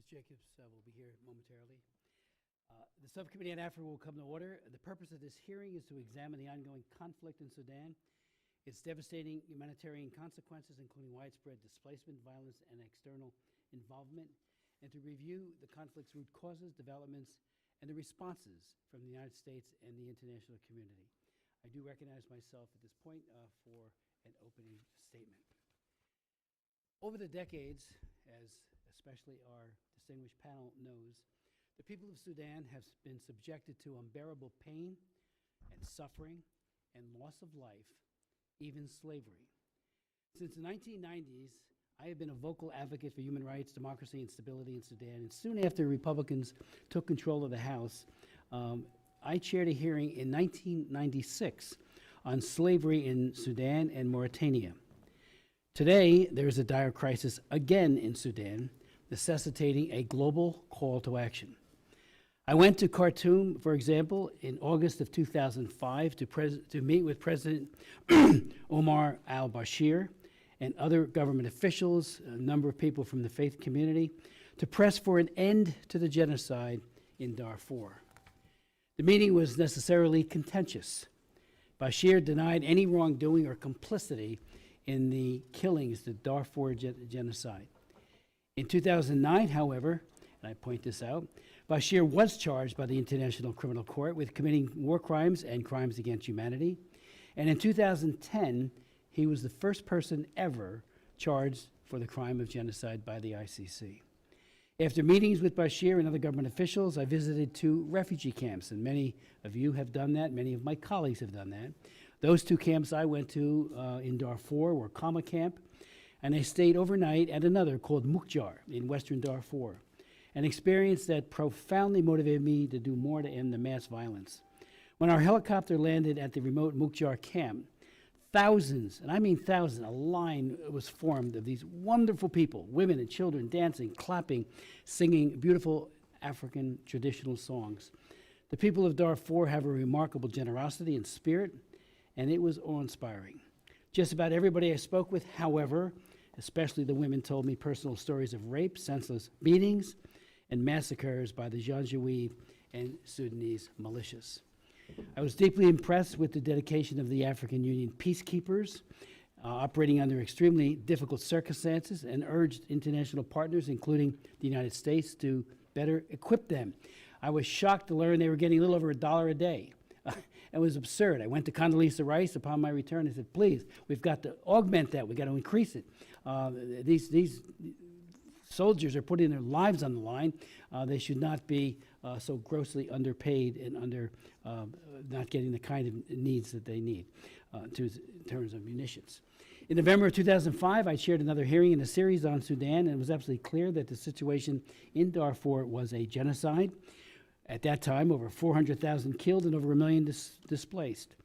Jacobs will be here momentarily. The Subcommittee on Africa will come to order. The purpose of this hearing is to examine the ongoing conflict in Sudan, its devastating humanitarian consequences, including widespread displacement, violence, and external involvement, and to review the conflict's root causes, developments, and the responses from the United States and the international community. I do recognize myself at this point for an opening statement. Over the decades, as especially our distinguished panel knows, the people of Sudan have been subjected to unbearable pain and suffering and loss of life, even slavery. Since the 1990s, I have been a vocal advocate for human rights, democracy, and stability in Sudan. And soon after Republicans took control of the House, I chaired a hearing in 1996 on slavery in Sudan and Mauritania. Today, there is a dire crisis again in Sudan, necessitating a global call to action. I went to Khartoum, for example, in August of 2005 to meet with President Omar al-Bashir and other government officials, a number of people from the faith community, to press for an end to the genocide in Darfur. The meeting was necessarily contentious. Bashir denied any wrongdoing or complicity in the killings, the Darfur genocide. In 2009, however, and I point this out, Bashir was charged by the International Criminal Court with committing war crimes and crimes against humanity. And in 2010, he was the first person ever charged for the crime of genocide by the ICC. After meetings with Bashir and other government officials, I visited 2 refugee camps, and many of you have done that. Many of my colleagues have done that. Those 2 camps I went to in Darfur were Kama Camp, and I stayed overnight at another called Mukjar in western Darfur, an experience that profoundly motivated me to do more to end the mass violence. When our helicopter landed at the remote Mukjar camp, thousands, and I mean thousands, a line was formed of these wonderful people, women and children dancing, clapping, singing beautiful African traditional songs. The people of Darfur have a remarkable generosity and spirit, and it was awe-inspiring. Just about everybody I spoke with, however, especially the women, told me personal stories of rape, senseless beatings, and massacres by the Janjaweed and Sudanese militias. I was deeply impressed with the dedication of the African Union peacekeepers operating under extremely difficult circumstances, and urged international partners, including the United States, to better equip them. I was shocked to learn they were getting a little over $1 a day. It was absurd. I went to Condoleezza Rice upon my return and said, please, we've got to augment that. We've got to increase it. These soldiers are putting their lives on the line. They should not be so grossly underpaid and not getting the kind of needs that they need in terms of munitions. In November of 2005, I chaired another hearing in a series on Sudan, and it was absolutely clear that the situation in Darfur was a genocide. At that time, over 400,000 killed and over 1 million displaced.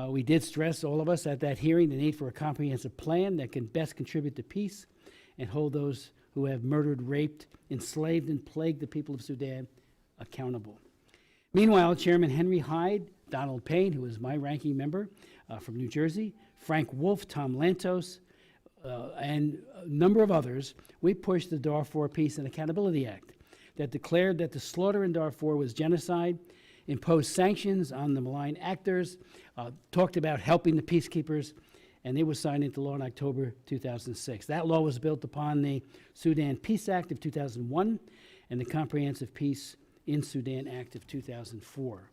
We did stress, all of us at that hearing, the need for a comprehensive plan that can best contribute to peace and hold those who have murdered, raped, enslaved, and plagued the people of Sudan accountable. Meanwhile, Chairman Henry Hyde, Donald Payne, who is my ranking member from New Jersey, Frank Wolf, Tom Lantos, and a number of others, we pushed the Darfur Peace and Accountability Act that declared that the slaughter in Darfur was genocide, imposed sanctions on the malign actors, talked about helping the peacekeepers, and it was signed into law in October 2006. That law was built upon the Sudan Peace Act of 2001 and the Comprehensive Peace in Sudan Act of 2004.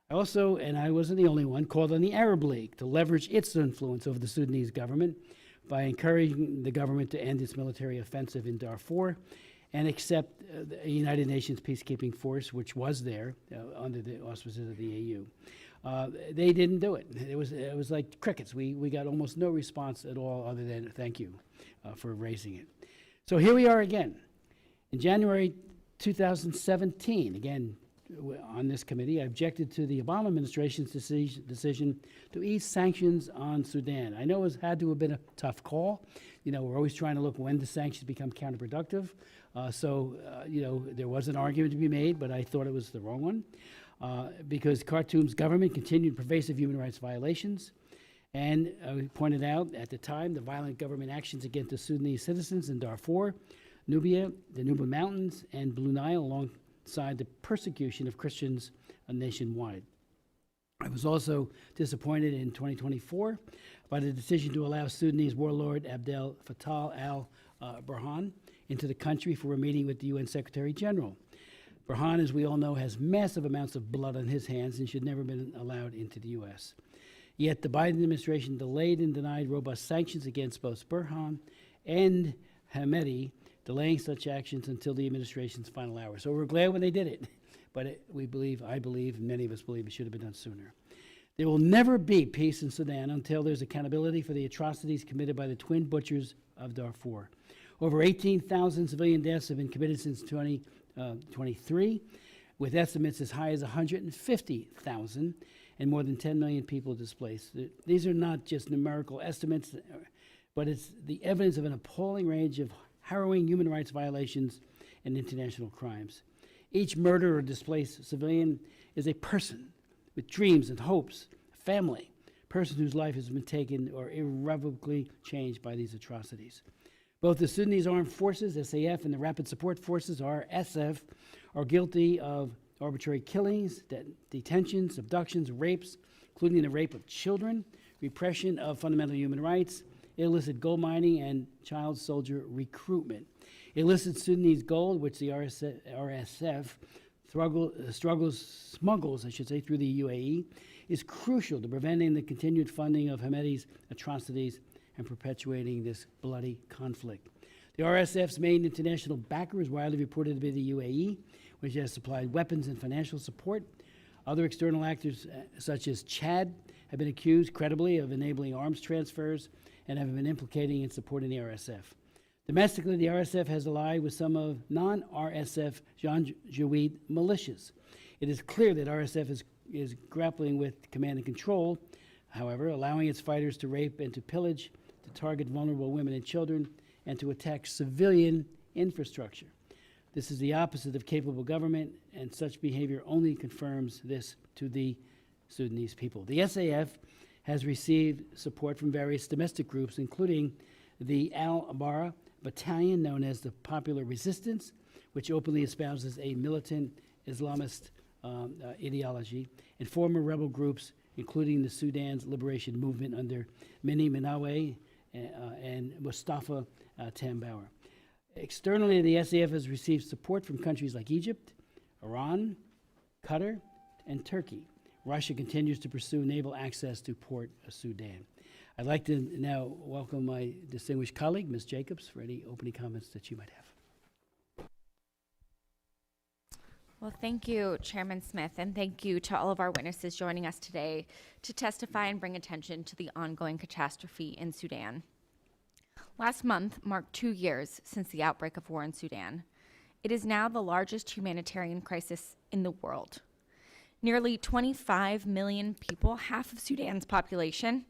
I also, and I wasn't the only one, called on the Arab League to leverage its influence over the Sudanese government by encouraging the government to end its military offensive in Darfur and accept the United Nations peacekeeping force, which was there under the auspices of the AU. They didn't do it. It was like crickets. We got almost no response at all other than thank you for raising it. So here we are again. In January 2017, again, on this committee, I objected to the Obama administration's decision to ease sanctions on Sudan. I know it had to have been a tough call. You know, we're always trying to look when the sanctions become counterproductive. You know, there was an argument to be made, but I thought it was the wrong one because Khartoum's government continued pervasive human rights violations. And we pointed out at the time the violent government actions against the Sudanese citizens in Darfur Nubia, the Nuba Mountains, and Blue Nile, alongside the persecution of Christians nationwide. I was also disappointed in 2024 by the decision to allow Sudanese warlord Abdel Fattah al-Burhan into the country for a meeting with the UN Secretary General. Burhan, as we all know, has massive amounts of blood on his hands and should never have been allowed into the U.S. Yet the Biden administration delayed and denied robust sanctions against both Burhan and Hamedi, delaying such actions until the administration's final hour. So we're glad when they did it, but I believe, many of us believe it should have been done sooner. There will never be peace in Sudan until there's accountability for the atrocities committed by the twin butchers of Darfur. Over 18,000 civilian deaths have been committed since 2023, with estimates as high as 150,000 and more than 10 million people displaced. These are not just numerical estimates, but it's the evidence of an appalling range of harrowing human rights violations and international crimes. Each murdered or displaced civilian is a person with dreams and hopes, a family, a person whose life has been taken or irrevocably changed by these atrocities. Both the Sudanese Armed Forces, SAF, and the Rapid Support Forces, RSF, are guilty of arbitrary killings, detentions, abductions, rapes, including the rape of children, repression of fundamental human rights, illicit gold mining, and child soldier recruitment. Illicit Sudanese gold, which the RSF smuggles through the UAE, is crucial to preventing the continued funding of Hamedi's atrocities and perpetuating this bloody conflict. The RSF's main international backer is widely reported to be the UAE, which has supplied weapons and financial support. Other external actors, such as Chad, have been accused credibly of enabling arms transfers and have been implicating and supporting the RSF. Domestically, the RSF has allied with some of non-RSF Janjaweed militias. It is clear that RSF is grappling with command and control, however, allowing its fighters to rape and to pillage, to target vulnerable women and children, and to attack civilian infrastructure. This is the opposite of capable government, and such behavior only confirms this to the Sudanese people. The SAF has received support from various domestic groups, including the Al-Abara Battalion, known as the Popular Resistance, which openly espouses a militant Islamist ideology, and former rebel groups, including the Sudan's Liberation Movement under Mini Minawe and Mustafa Tambauer. Externally, the SAF has received support from countries like Egypt, Iran, Qatar, and Turkey. Russia continues to pursue naval access to Port Sudan. I'd like to now welcome my distinguished colleague, Ms. Jacobs, for any opening comments that you might have. Well, thank you, Chairman Smith, and thank you to all of our witnesses joining us today to testify and bring attention to the ongoing catastrophe in Sudan. Last month marked 2 years since the outbreak of war in Sudan. It is now the largest humanitarian crisis in the world. Nearly 25 million people, half of Sudan's population,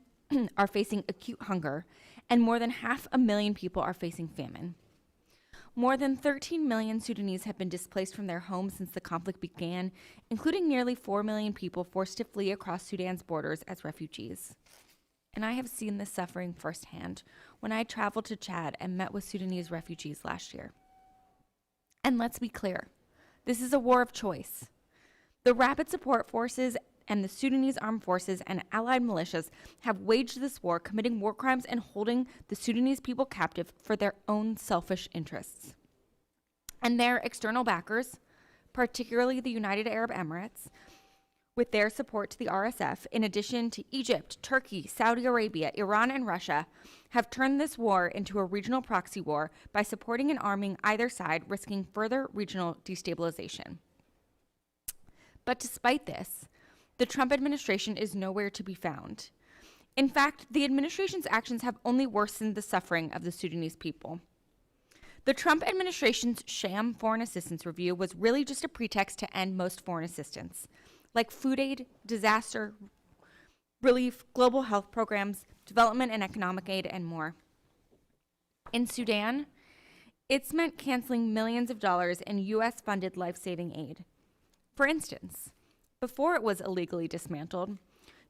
are facing acute hunger, and more than 500,000 people are facing famine. More than 13 million Sudanese have been displaced from their homes since the conflict began, including nearly 4 million people forced to flee across Sudan's borders as refugees. And I have seen this suffering firsthand when I traveled to Chad and met with Sudanese refugees last year. And let's be clear, this is a war of choice. The Rapid Support Forces and the Sudanese Armed Forces and allied militias have waged this war, committing war crimes and holding the Sudanese people captive for their own selfish interests. And their external backers, particularly the United Arab Emirates, with their support to the RSF, in addition to Egypt, Turkey, Saudi Arabia, Iran, and Russia, have turned this war into a regional proxy war by supporting and arming either side, risking further regional destabilization. But despite this, the Trump administration is nowhere to be found. In fact, the administration's actions have only worsened the suffering of the Sudanese people. The Trump administration's sham foreign assistance review was really just a pretext to end most foreign assistance, like food aid, disaster relief, global health programs, development and economic aid, and more. In Sudan, it's meant canceling millions of dollars in U.S.-funded life-saving aid. For instance, before it was illegally dismantled,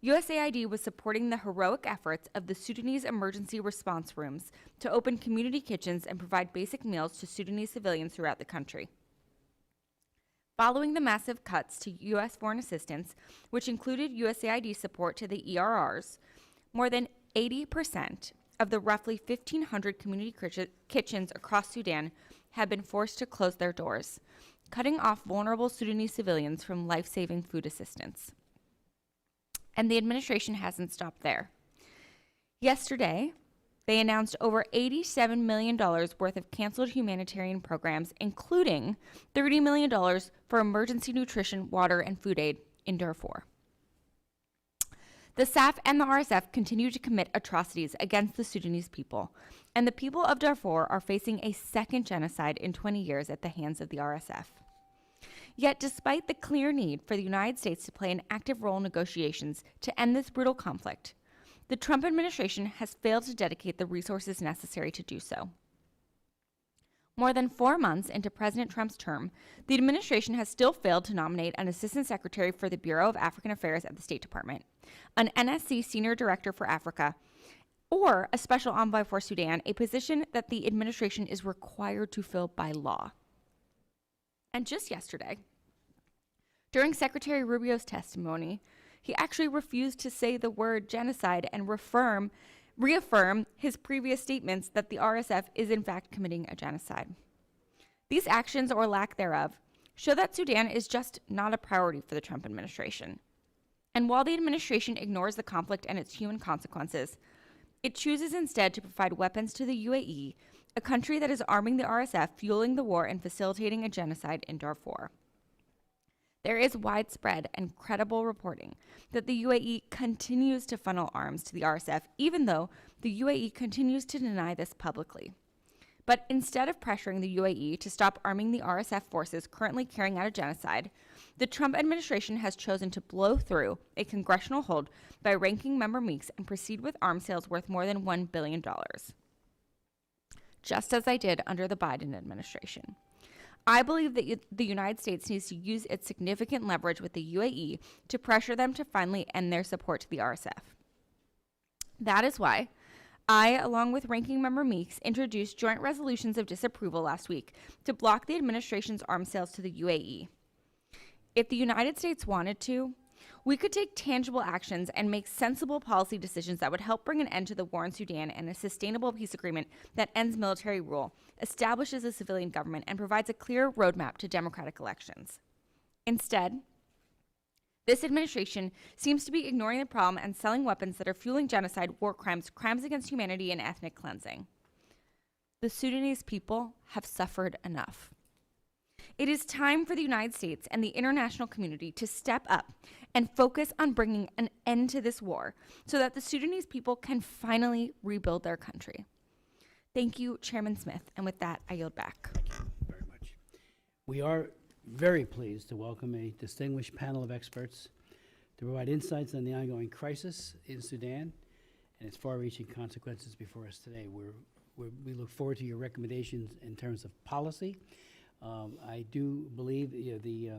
USAID was supporting the heroic efforts of the Sudanese emergency response rooms to open community kitchens and provide basic meals to Sudanese civilians throughout the country. Following the massive cuts to U.S. foreign assistance, which included USAID support to the ERRs, more than 80% of the roughly 1,500 community kitchens across Sudan have been forced to close their doors, cutting off vulnerable Sudanese civilians from life-saving food assistance. And the administration hasn't stopped there. Yesterday, they announced over $87 million worth of canceled humanitarian programs, including $30 million for emergency nutrition, water, and food aid in Darfur. The SAF and the RSF continue to commit atrocities against the Sudanese people, and the people of Darfur are facing a second genocide in 20 years at the hands of the RSF. Yet, despite the clear need for the United States to play an active role in negotiations to end this brutal conflict, the Trump administration has failed to dedicate the resources necessary to do so. More than 4 months into President Trump's term, the administration has still failed to nominate an Assistant Secretary for the Bureau of African Affairs at the State Department, an NSC Senior Director for Africa, or a Special Envoy for Sudan, a position that the administration is required to fill by law. And just yesterday, during Secretary Rubio's testimony, he actually refused to say the word genocide and reaffirm his previous statements that the RSF is in fact committing a genocide. These actions, or lack thereof, show that Sudan is just not a priority for the Trump administration. And while the administration ignores the conflict and its human consequences, it chooses instead to provide weapons to the UAE, a country that is arming the RSF, fueling the war, and facilitating a genocide in Darfur. There is widespread and credible reporting that the UAE continues to funnel arms to the RSF, even though the UAE continues to deny this publicly. But instead of pressuring the UAE to stop arming the RSF forces currently carrying out a genocide, the Trump administration has chosen to blow through a congressional hold by ranking member Meeks and proceed with arms sales worth more than $1 billion. Just as I did under the Biden administration. I believe that the United States needs to use its significant leverage with the UAE to pressure them to finally end their support to the RSF. That is why I, along with Ranking Member Meeks, introduced joint resolutions of disapproval last week to block the administration's arms sales to the UAE. If the United States wanted to, we could take tangible actions and make sensible policy decisions that would help bring an end to the war in Sudan and a sustainable peace agreement that ends military rule, establishes a civilian government, and provides a clear roadmap to democratic elections. Instead, this administration seems to be ignoring the problem and selling weapons that are fueling genocide, war crimes, crimes against humanity, and ethnic cleansing. The Sudanese people have suffered enough. It is time for the United States and the international community to step up and focus on bringing an end to this war so that the Sudanese people can finally rebuild their country. Thank you, Chairman Smith. And with that, I yield back. Thank you very much. We are very pleased to welcome a distinguished panel of experts to provide insights on the ongoing crisis in Sudan and its far-reaching consequences before us today. We look forward to your recommendations in terms of policy. I do believe the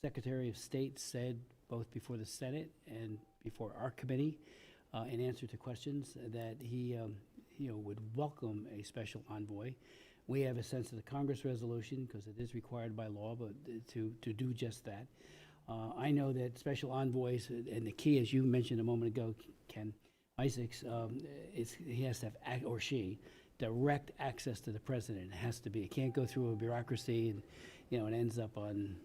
Secretary of State said both before the Senate and before our committee in answer to questions that he would welcome a special envoy. We have a sense of the Congress resolution, because it is required by law, but to do just that. I know that special envoys, and the key, as you mentioned a moment ago, Ken Isaacs, he has to have, or she, direct access to the president. It has to be. It can't go through a bureaucracy and, it ends up on,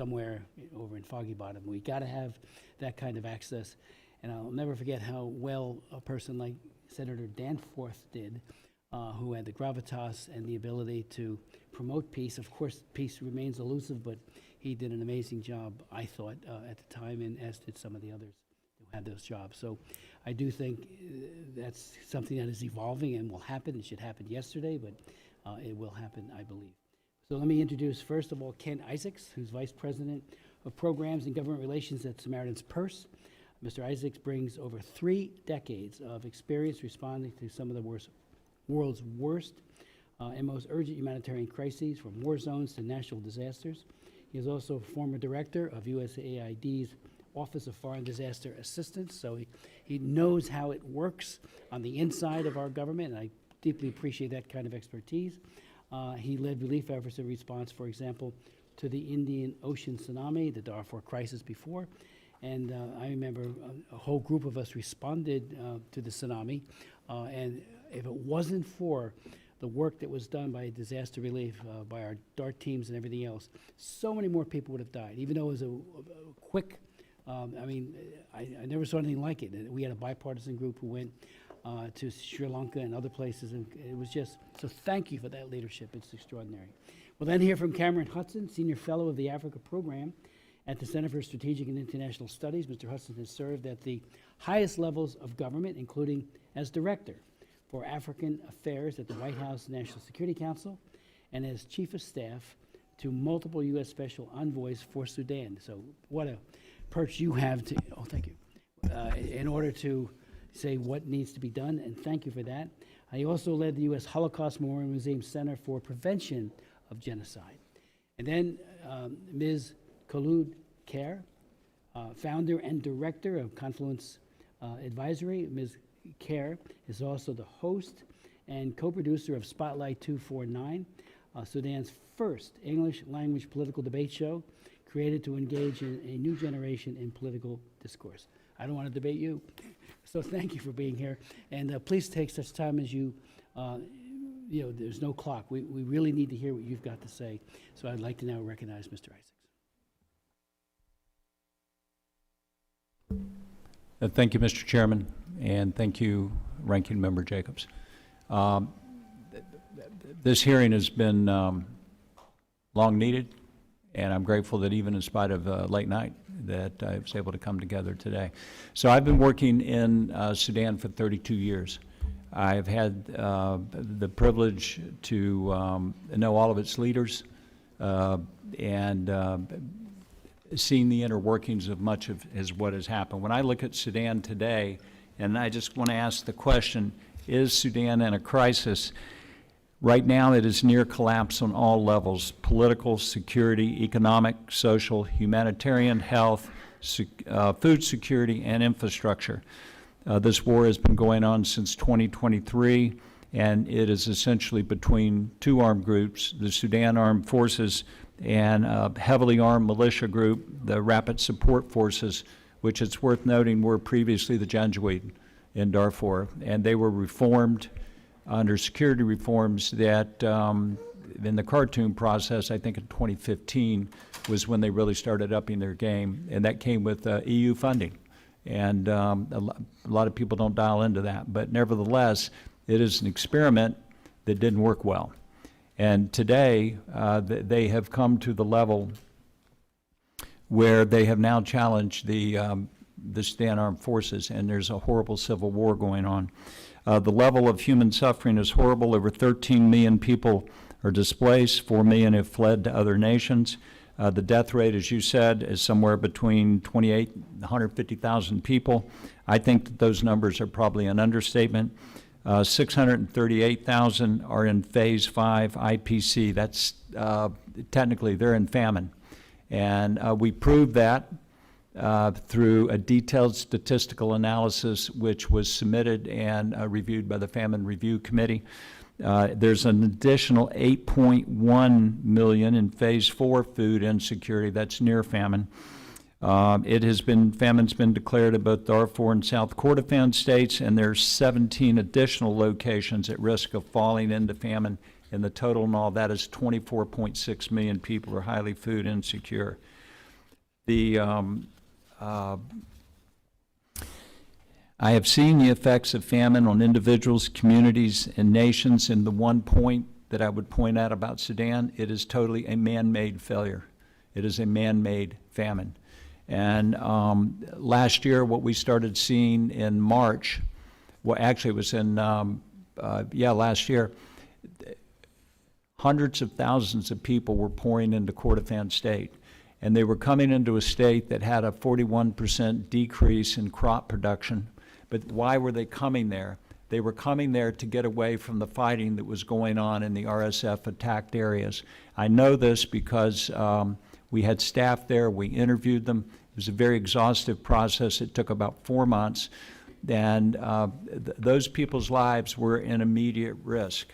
somewhere over in Foggy Bottom. We got to have that kind of access. And I'll never forget how well a person like Senator Danforth did, who had the gravitas and the ability to promote peace. Of course, peace remains elusive, but he did an amazing job, I thought, at the time, and as did some of the others who had those jobs. So I do think that's something that is evolving and will happen. It should happen yesterday, but it will happen, I believe. So let me introduce, first of all, Ken Isaacs, who's Vice President of Programs and Government Relations at Samaritan's Purse. Mr. Isaacs brings over 3 decades of experience responding to some of the world's worst and most urgent humanitarian crises, from war zones to national disasters. He is also former director of USAID's Office of Foreign Disaster Assistance, so he knows how it works on the inside of our government, and I deeply appreciate that kind of expertise. He led relief efforts in response, for example, to the Indian Ocean tsunami, the Darfur crisis before. And I remember a whole group of us responded to the tsunami. And if it wasn't for the work that was done by disaster relief, by our DART teams and everything else, so many more people would have died, even though it was a quick, I never saw anything like it. We had a bipartisan group who went to Sri Lanka and other places, and it was just, so thank you for that leadership. It's extraordinary. We'll then hear from Cameron Hudson, Senior Fellow of the Africa Program at the Center for Strategic and International Studies. Mr. Hudson has served at the highest levels of government, including as Director for African Affairs at the White House National Security Council and as Chief of Staff to multiple U.S. Special Envoys for Sudan. So what a perch you have to, oh, thank you, in order to say what needs to be done, and thank you for that. He also led the U.S. Holocaust Memorial Museum Center for Prevention of Genocide. And then Ms. Kholood Khair, founder and director of Confluence Advisory. Ms. Khair is also the host and co-producer of Spotlight 249, Sudan's first English language political debate show created to engage in a new generation in political discourse. I don't want to debate you, so thank you for being here. And please take such time as you there's no clock. We really need to hear what you've got to say. So I'd like to now recognize Mr. Isaacs. Thank you, Mr. Chairman, and thank you, Ranking Member Jacobs. This hearing has been long needed, and I'm grateful that even in spite of late night that I was able to come together today. So I've been working in Sudan for 32 years. I've had the privilege to know all of its leaders and seen the inner workings of much of what has happened. When I look at Sudan today, and I just want to ask the question, is Sudan in a crisis? Right now it is near collapse on all levels: political, security, economic, social, humanitarian, health, food security, and infrastructure. This war has been going on since 2023, and it is essentially between two armed groups, the Sudan Armed Forces and a heavily armed militia group, the Rapid Support Forces, which it's worth noting were previously the Janjaweed in Darfur, and they were reformed under security reforms that in the Khartoum process, I think in 2015, was when they really started upping their game, and that came with EU funding. And a lot of people don't dial into that, but nevertheless, it is an experiment that didn't work well. And today, they have come to the level where they have now challenged the Sudan Armed Forces, and there's a horrible civil war going on. The level of human suffering is horrible. Over 13 million people are displaced, 4 million have fled to other nations. The death rate, as you said, is somewhere between 28 and 150,000 people. I think that those numbers are probably an understatement. 638,000 are in Phase 5 IPC. That's technically, they're in famine. And we proved that through a detailed statistical analysis which was submitted and reviewed by the Famine Review Committee. There's an additional 8.1 million in Phase 4 food insecurity. That's near famine. Famine's been declared in both Darfur and South Kordofan states, and there's 17 additional locations at risk of falling into famine. And the total in all that is 24.6 million people are highly food insecure. I have seen the effects of famine on individuals, communities, and nations, and the one point that I would point out about Sudan, it is totally a man-made failure. It is a man-made famine. And last year, what we started seeing in March, well, actually it was in, last year, hundreds of thousands of people were pouring into Kordofan State. And they were coming into a state that had a 41% decrease in crop production. But why were they coming there? They were coming there to get away from the fighting that was going on in the RSF attacked areas. I know this because we had staff there, we interviewed them, It was a very exhaustive process. It took about 4 months, and those people's lives were in immediate risk.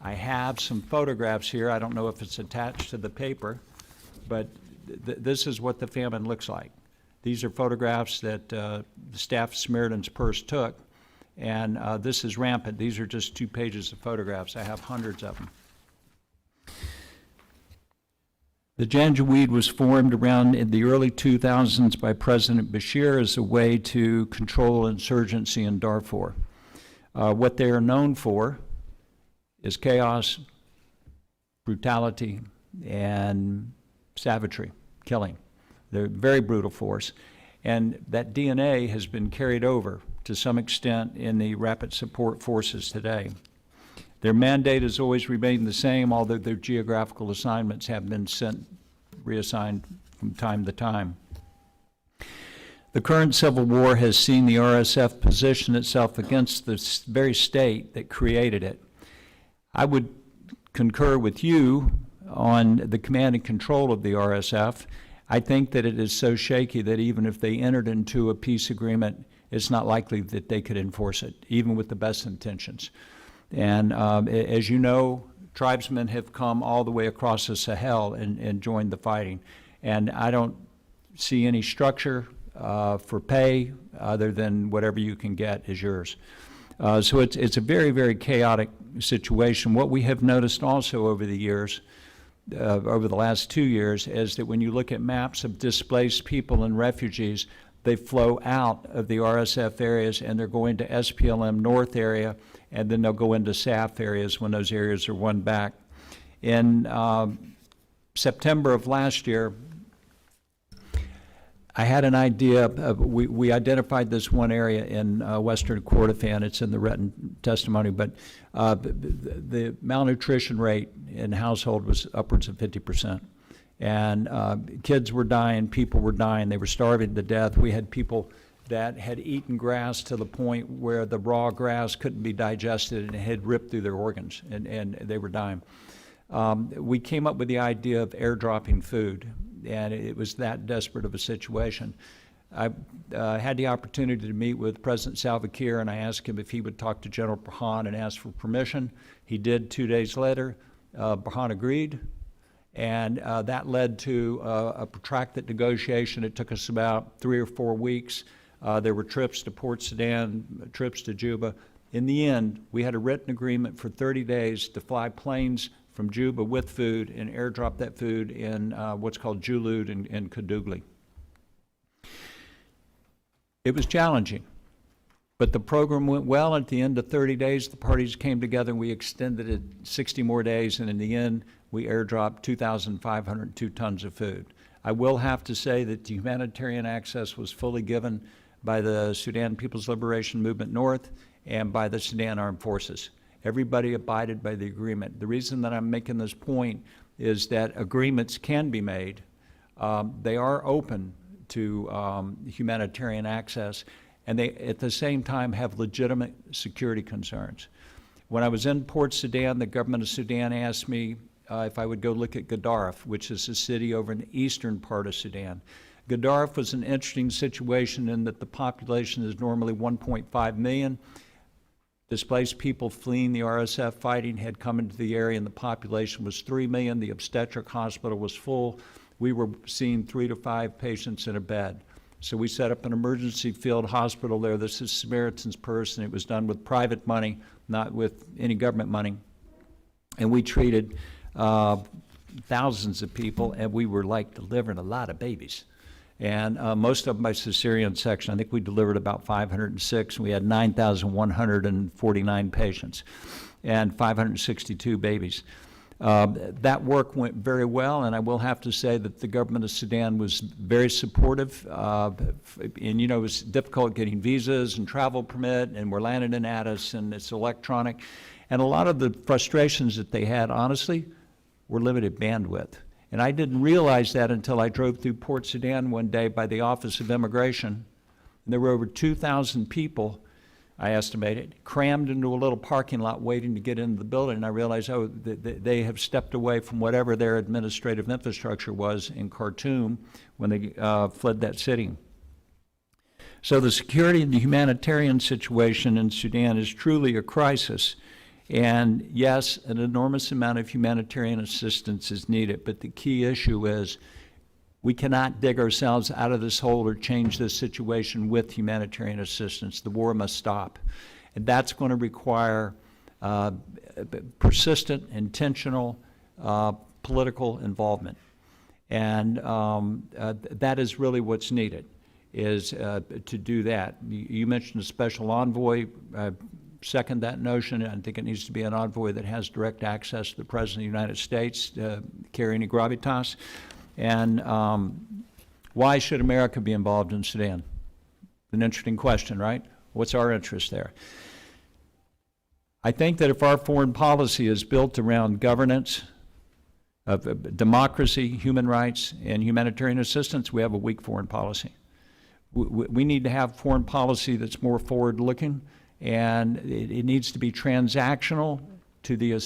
I have some photographs here. I don't know if it's attached to the paper, but this is what the famine looks like. These are photographs that the staff of Samaritan's Purse took, and this is rampant. These are just 2 pages of photographs. I have hundreds of them. The Janjaweed was formed around in the early 2000s by President Bashir as a way to control insurgency in Darfur. What they are known for is chaos, brutality, and savagery, killing. They're a very brutal force. And that DNA has been carried over to some extent in the rapid support forces today. Their mandate has always remained the same, although their geographical assignments have been reassigned from time to time. The current civil war has seen the RSF position itself against the very state that created it. I would concur with you on the command and control of the RSF. I think that it is so shaky that even if they entered into a peace agreement, it's not likely that they could enforce it, even with the best intentions. And as you know, tribesmen have come all the way across the Sahel and joined the fighting. And I don't see any structure for pay other than whatever you can get is yours. So it's a very, very chaotic situation. What we have noticed also over the years, over the last 2 years, is that when you look at maps of displaced people and refugees, they flow out of the RSF areas and they're going to SPLM North area, and then they'll go into SAF areas when those areas are won back. In September of last year, I had an idea. We identified this one area in western Kordofan. It's in the written testimony, but the malnutrition rate in the household was upwards of 50%. And kids were dying, people were dying, they were starving to death. We had people that had eaten grass to the point where the raw grass couldn't be digested and it had ripped through their organs, and they were dying. We came up with the idea of airdropping food, and it was that desperate of a situation. I had the opportunity to meet with President Salva Kiir, and I asked him if he would talk to General Burhan and ask for permission. He did 2 days later. Burhan agreed, and that led to a protracted negotiation. It took us about 3 or 4 weeks. There were trips to Port Sudan, trips to Juba. In the end, we had a written agreement for 30 days to fly planes from Juba with food and airdrop that food in what's called Kholood and Kadugli. It was challenging, but the program went well. At the end of 30 days, the parties came together and we extended it 60 more days, and in the end, we airdropped 2,502 tons of food. I will have to say that the humanitarian access was fully given by the Sudan People's Liberation Movement North and by the Sudan Armed Forces. Everybody abided by the agreement. The reason that I'm making this point is that agreements can be made. They are open to humanitarian access, and they at the same time have legitimate security concerns. When I was in Port Sudan, the government of Sudan asked me if I would go look at Darfur, which is a city over in the eastern part of Sudan. Darfur was an interesting situation in that the population is normally 1.5 million. Displaced people fleeing the RSF fighting had come into the area, and the population was 3 million. The obstetric hospital was full. We were seeing 3 to 5 patients in a bed. So we set up an emergency field hospital there. This is Samaritan's Purse, and it was done with private money, not with any government money. And we treated thousands of people, and we were like delivering a lot of babies. And most of them by cesarean section. I think we delivered about 506, and we had 9,149 patients and 562 babies. That work went very well, and I will have to say that the government of Sudan was very supportive. And you know, it was difficult getting visas and travel permit, and we're landing in Addis, and it's electronic. And a lot of the frustrations that they had, honestly, were limited bandwidth. And I didn't realize that until I drove through Port Sudan one day by the Office of Immigration. And there were over 2,000 people I estimated, crammed into a little parking lot waiting to get into the building. And I realized, oh, they have stepped away from whatever their administrative infrastructure was in Khartoum when they fled that city. So the security and the humanitarian situation in Sudan is truly a crisis. And yes, an enormous amount of humanitarian assistance is needed, but the key issue is we cannot dig ourselves out of this hole or change this situation with humanitarian assistance. The war must stop. And that's going to require persistent, intentional political involvement. And that is really what's needed, is to do that. You mentioned a special envoy. Second that notion. I think it needs to be an envoy that has direct access to the President of the United States, carrying gravitas. And why should America be involved in Sudan? An interesting question, right? What's our interest there? I think that if our foreign policy is built around governance, of democracy, human rights, and humanitarian assistance, we have a weak foreign policy. We need to have foreign policy that's more forward-looking, and it needs to be transactional to the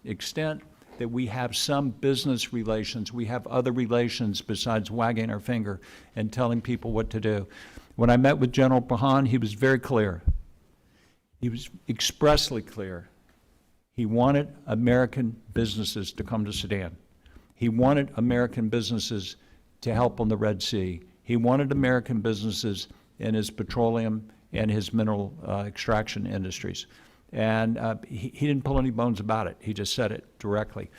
extent that we have some business relations, we have other relations besides wagging our finger and telling people what to do. When I met with General Pahan, he was very clear. He was expressly clear. He wanted American businesses to come to Sudan. He wanted American businesses to help on the Red Sea. He wanted American businesses in his petroleum and his mineral extraction industries. And he didn't pull any bones about it. He just said it directly.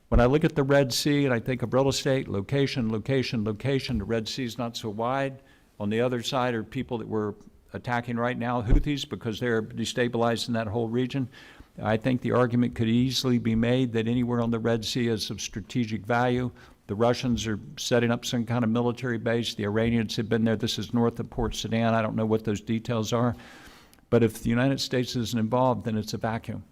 When I look at the Red Sea and I think of real estate, location, location, location, the Red Sea is not so wide. On the other side are people that we're attacking right now, Houthis, because they're destabilizing that whole region. I think the argument could easily be made that anywhere on the Red Sea is of strategic value. The Russians are setting up some kind of military base. The Iranians have been there. This is north of Port Sudan. I don't know what those details are. But if the United States isn't involved, then it's a vacuum.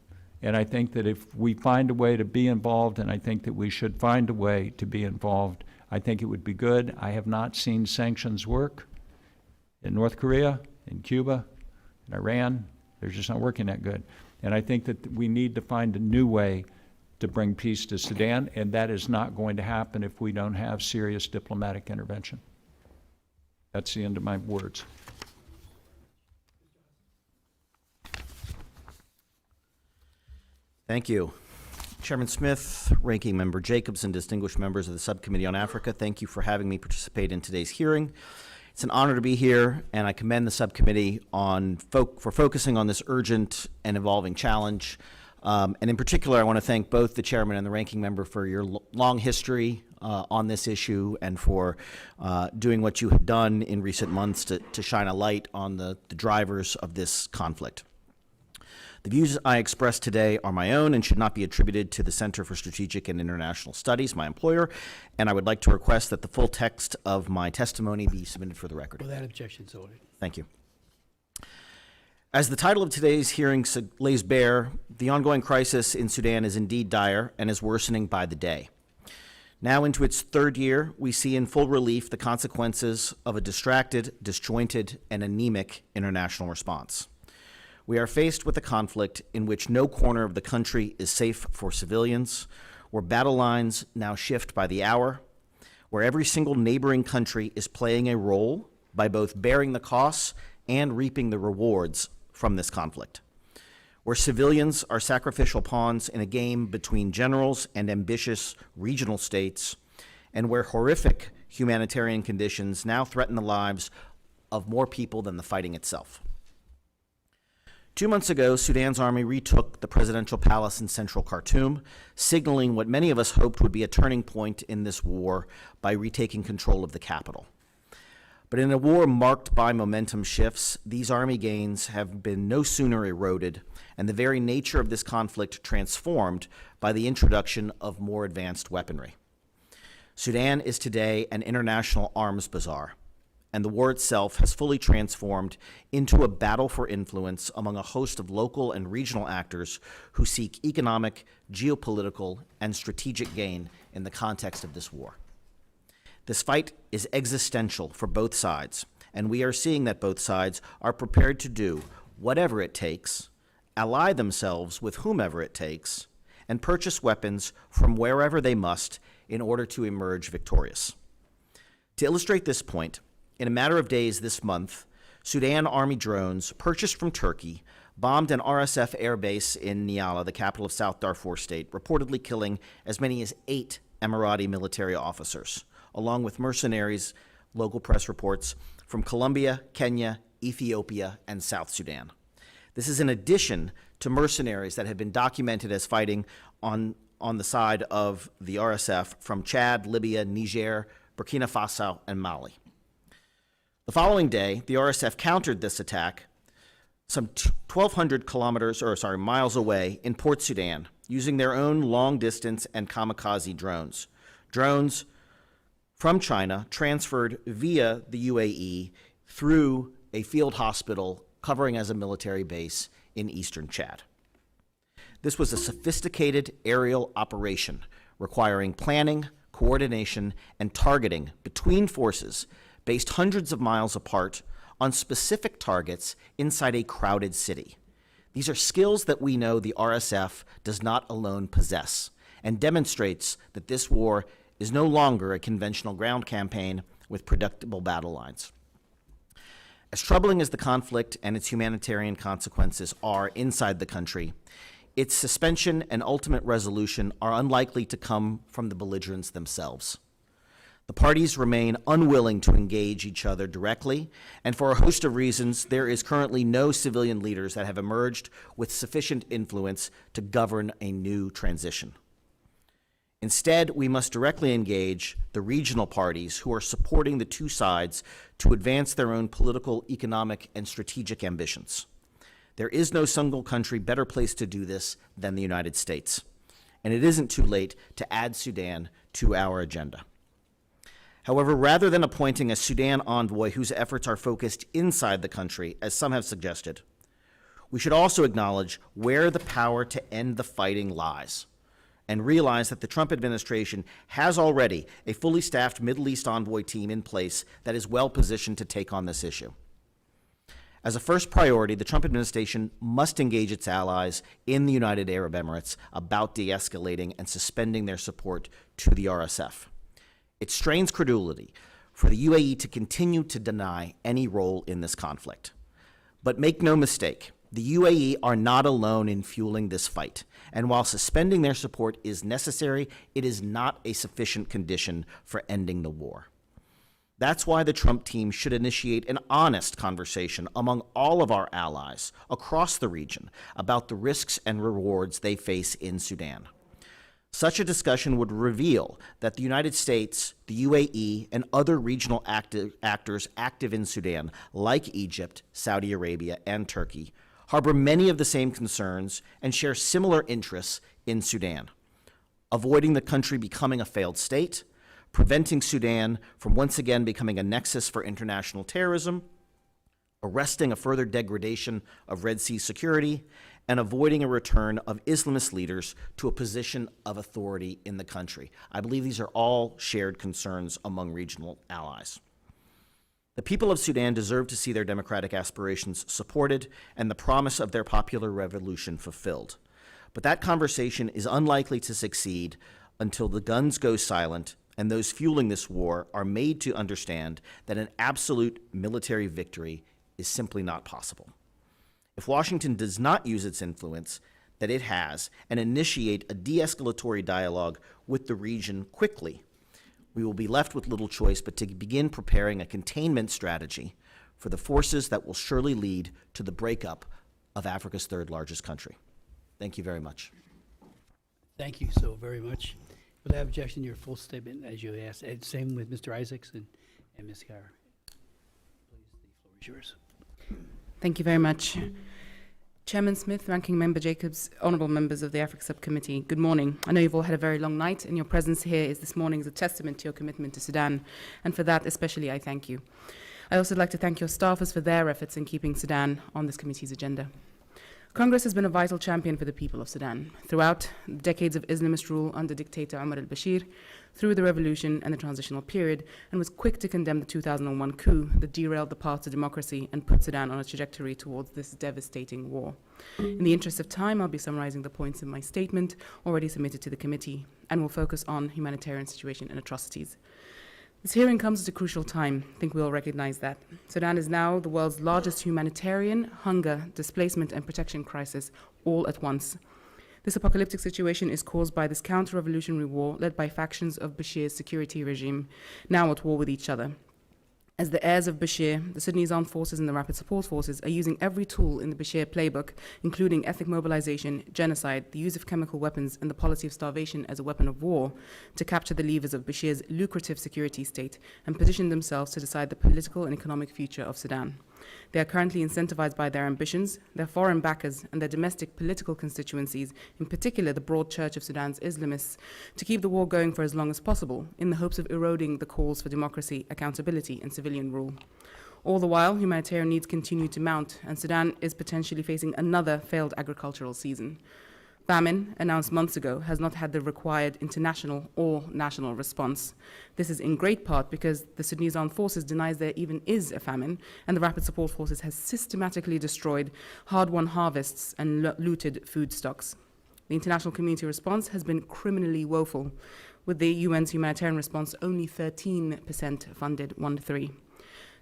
And I think that if we find a way to be involved, and I think that we should find a way to be involved, I think it would be good. I have not seen sanctions work in North Korea, in Cuba, in Iran. They're just not working that good. And I think that we need to find a new way to bring peace to Sudan, and that is not going to happen if we don't have serious diplomatic intervention. That's the end of my words. Thank you. Chairman Smith, Ranking Member Jacobs, and distinguished members of the Subcommittee on Africa, thank you for having me participate in today's hearing. It's an honor to be here, and I commend the Subcommittee for focusing on this urgent and evolving challenge. And in particular, I want to thank both the Chairman and the Ranking Member for your long history on this issue and for doing what you have done in recent months to shine a light on the drivers of this conflict. The views I express today are my own and should not be attributed to the Center for Strategic and International Studies, my employer, and I would like to request that the full text of my testimony be submitted for the record. Without objection, so ordered. Thank you. As the title of today's hearing lays bare, the ongoing crisis in Sudan is indeed dire and is worsening by the day. Now into its third year, we see in full relief the consequences of a distracted, disjointed, and anemic international response. We are faced with a conflict in which no corner of the country is safe for civilians, where battle lines now shift by the hour, where every single neighboring country is playing a role by both bearing the costs and reaping the rewards from this conflict, where civilians are sacrificial pawns in a game between generals and ambitious regional states, and where horrific humanitarian conditions now threaten the lives of more people than the fighting itself. 2 months ago, Sudan's army retook the presidential palace in central Khartoum, signaling what many of us hoped would be a turning point in this war by retaking control of the capital. But in a war marked by momentum shifts, these army gains have been no sooner eroded, and the very nature of this conflict transformed by the introduction of more advanced weaponry. Sudan is today an international arms bazaar, and the war itself has fully transformed into a battle for influence among a host of local and regional actors who seek economic, geopolitical, and strategic gain in the context of this war. This fight is existential for both sides, and we are seeing that both sides are prepared to do whatever it takes, ally themselves with whomever it takes, and purchase weapons from wherever they must in order to emerge victorious. To illustrate this point, in a matter of days this month, Sudan Army drones purchased from Turkey bombed an RSF airbase in Niala, the capital of South Darfur state, reportedly killing as many as 8 Emirati military officers, along with mercenaries, local press reports, from Colombia, Kenya, Ethiopia, and South Sudan. This is in addition to mercenaries that have been documented as fighting on the side of the RSF from Chad, Libya, Niger, Burkina Faso, and Mali. The following day, the RSF countered this attack some 1,200 miles away in Port Sudan, using their own long-distance and kamikaze drones. Drones from China transferred via the UAE through a field hospital covering as a military base in eastern Chad. This was a sophisticated aerial operation requiring planning, coordination, and targeting between forces based hundreds of miles apart on specific targets inside a crowded city. These are skills that we know the RSF does not alone possess, and demonstrates that this war is no longer a conventional ground campaign with predictable battle lines. As troubling as the conflict and its humanitarian consequences are inside the country, its suspension and ultimate resolution are unlikely to come from the belligerents themselves. The parties remain unwilling to engage each other directly, and for a host of reasons, there is currently no civilian leaders that have emerged with sufficient influence to govern a new transition. Instead, we must directly engage the regional parties who are supporting the two sides to advance their own political, economic, and strategic ambitions. There is no single country better placed to do this than the United States, and it isn't too late to add Sudan to our agenda. However, rather than appointing a Sudan envoy whose efforts are focused inside the country, as some have suggested, we should also acknowledge where the power to end the fighting lies, and realize that the Trump administration has already a fully staffed Middle East envoy team in place that is well positioned to take on this issue. As a first priority, the Trump administration must engage its allies in the United Arab Emirates about de-escalating and suspending their support to the RSF. It strains credulity for the UAE to continue to deny any role in this conflict. But make no mistake, the UAE are not alone in fueling this fight, and while suspending their support is necessary, it is not a sufficient condition for ending the war. That's why the Trump team should initiate an honest conversation among all of our allies across the region about the risks and rewards they face in Sudan. Such a discussion would reveal that the United States, the UAE, and other regional actors active in Sudan, like Egypt, Saudi Arabia, and Turkey, harbor many of the same concerns and share similar interests in Sudan: avoiding the country becoming a failed state, preventing Sudan from once again becoming a nexus for international terrorism, arresting a further degradation of Red Sea security, and avoiding a return of Islamist leaders to a position of authority in the country. I believe these are all shared concerns among regional allies. The people of Sudan deserve to see their democratic aspirations supported and the promise of their popular revolution fulfilled. But that conversation is unlikely to succeed until the guns go silent and those fueling this war are made to understand that an absolute military victory is simply not possible. If Washington does not use its influence that it has and initiate a de-escalatory dialogue with the region quickly, we will be left with little choice but to begin preparing a containment strategy for the forces that will surely lead to the breakup of Africa's third largest country. Thank you very much. Thank you so very much. Without objection, your full statement, as you asked. And same with Mr. Isaacs and Ms. Khair. Please, the floor is yours. Thank you very much. Chairman Smith, Ranking Member Jacobs, honourable members of the Africa Subcommittee, good morning. I know you've all had a very long night, and your presence here this morning is a testament to your commitment to Sudan, and for that especially I thank you. I also like to thank your staffers for their efforts in keeping Sudan on this committee's agenda. Congress has been a vital champion for the people of Sudan throughout decades of Islamist rule under dictator Omar al-Bashir, through the revolution and the transitional period, and was quick to condemn the 2001 coup that derailed the path to democracy and put Sudan on a trajectory towards this devastating war. In the interest of time, I'll be summarizing the points in my statement already submitted to the committee, and will focus on humanitarian situation and atrocities. This hearing comes at a crucial time. I think we all recognize that. Sudan is now the world's largest humanitarian, hunger, displacement, and protection crisis all at once. This apocalyptic situation is caused by this counter-revolutionary war led by factions of Bashir's security regime, now at war with each other. As the heirs of Bashir, the Sudanese armed forces and the rapid support forces are using every tool in the Bashir playbook, including ethnic mobilization, genocide, the use of chemical weapons, and the policy of starvation as a weapon of war, to capture the levers of Bashir's lucrative security state and position themselves to decide the political and economic future of Sudan. They are currently incentivized by their ambitions, their foreign backers, and their domestic political constituencies, in particular the broad church of Sudan's Islamists, to keep the war going for as long as possible, in the hopes of eroding the calls for democracy, accountability, and civilian rule. All the while, humanitarian needs continue to mount, and Sudan is potentially facing another failed agricultural season. Famine, announced months ago, has not had the required international or national response. This is in great part because the Sudanese armed forces denies there even is a famine, and the rapid support forces has systematically destroyed hard-won harvests and looted food stocks. The international community response has been criminally woeful, with the UN's humanitarian response only 13% funded, 1-3.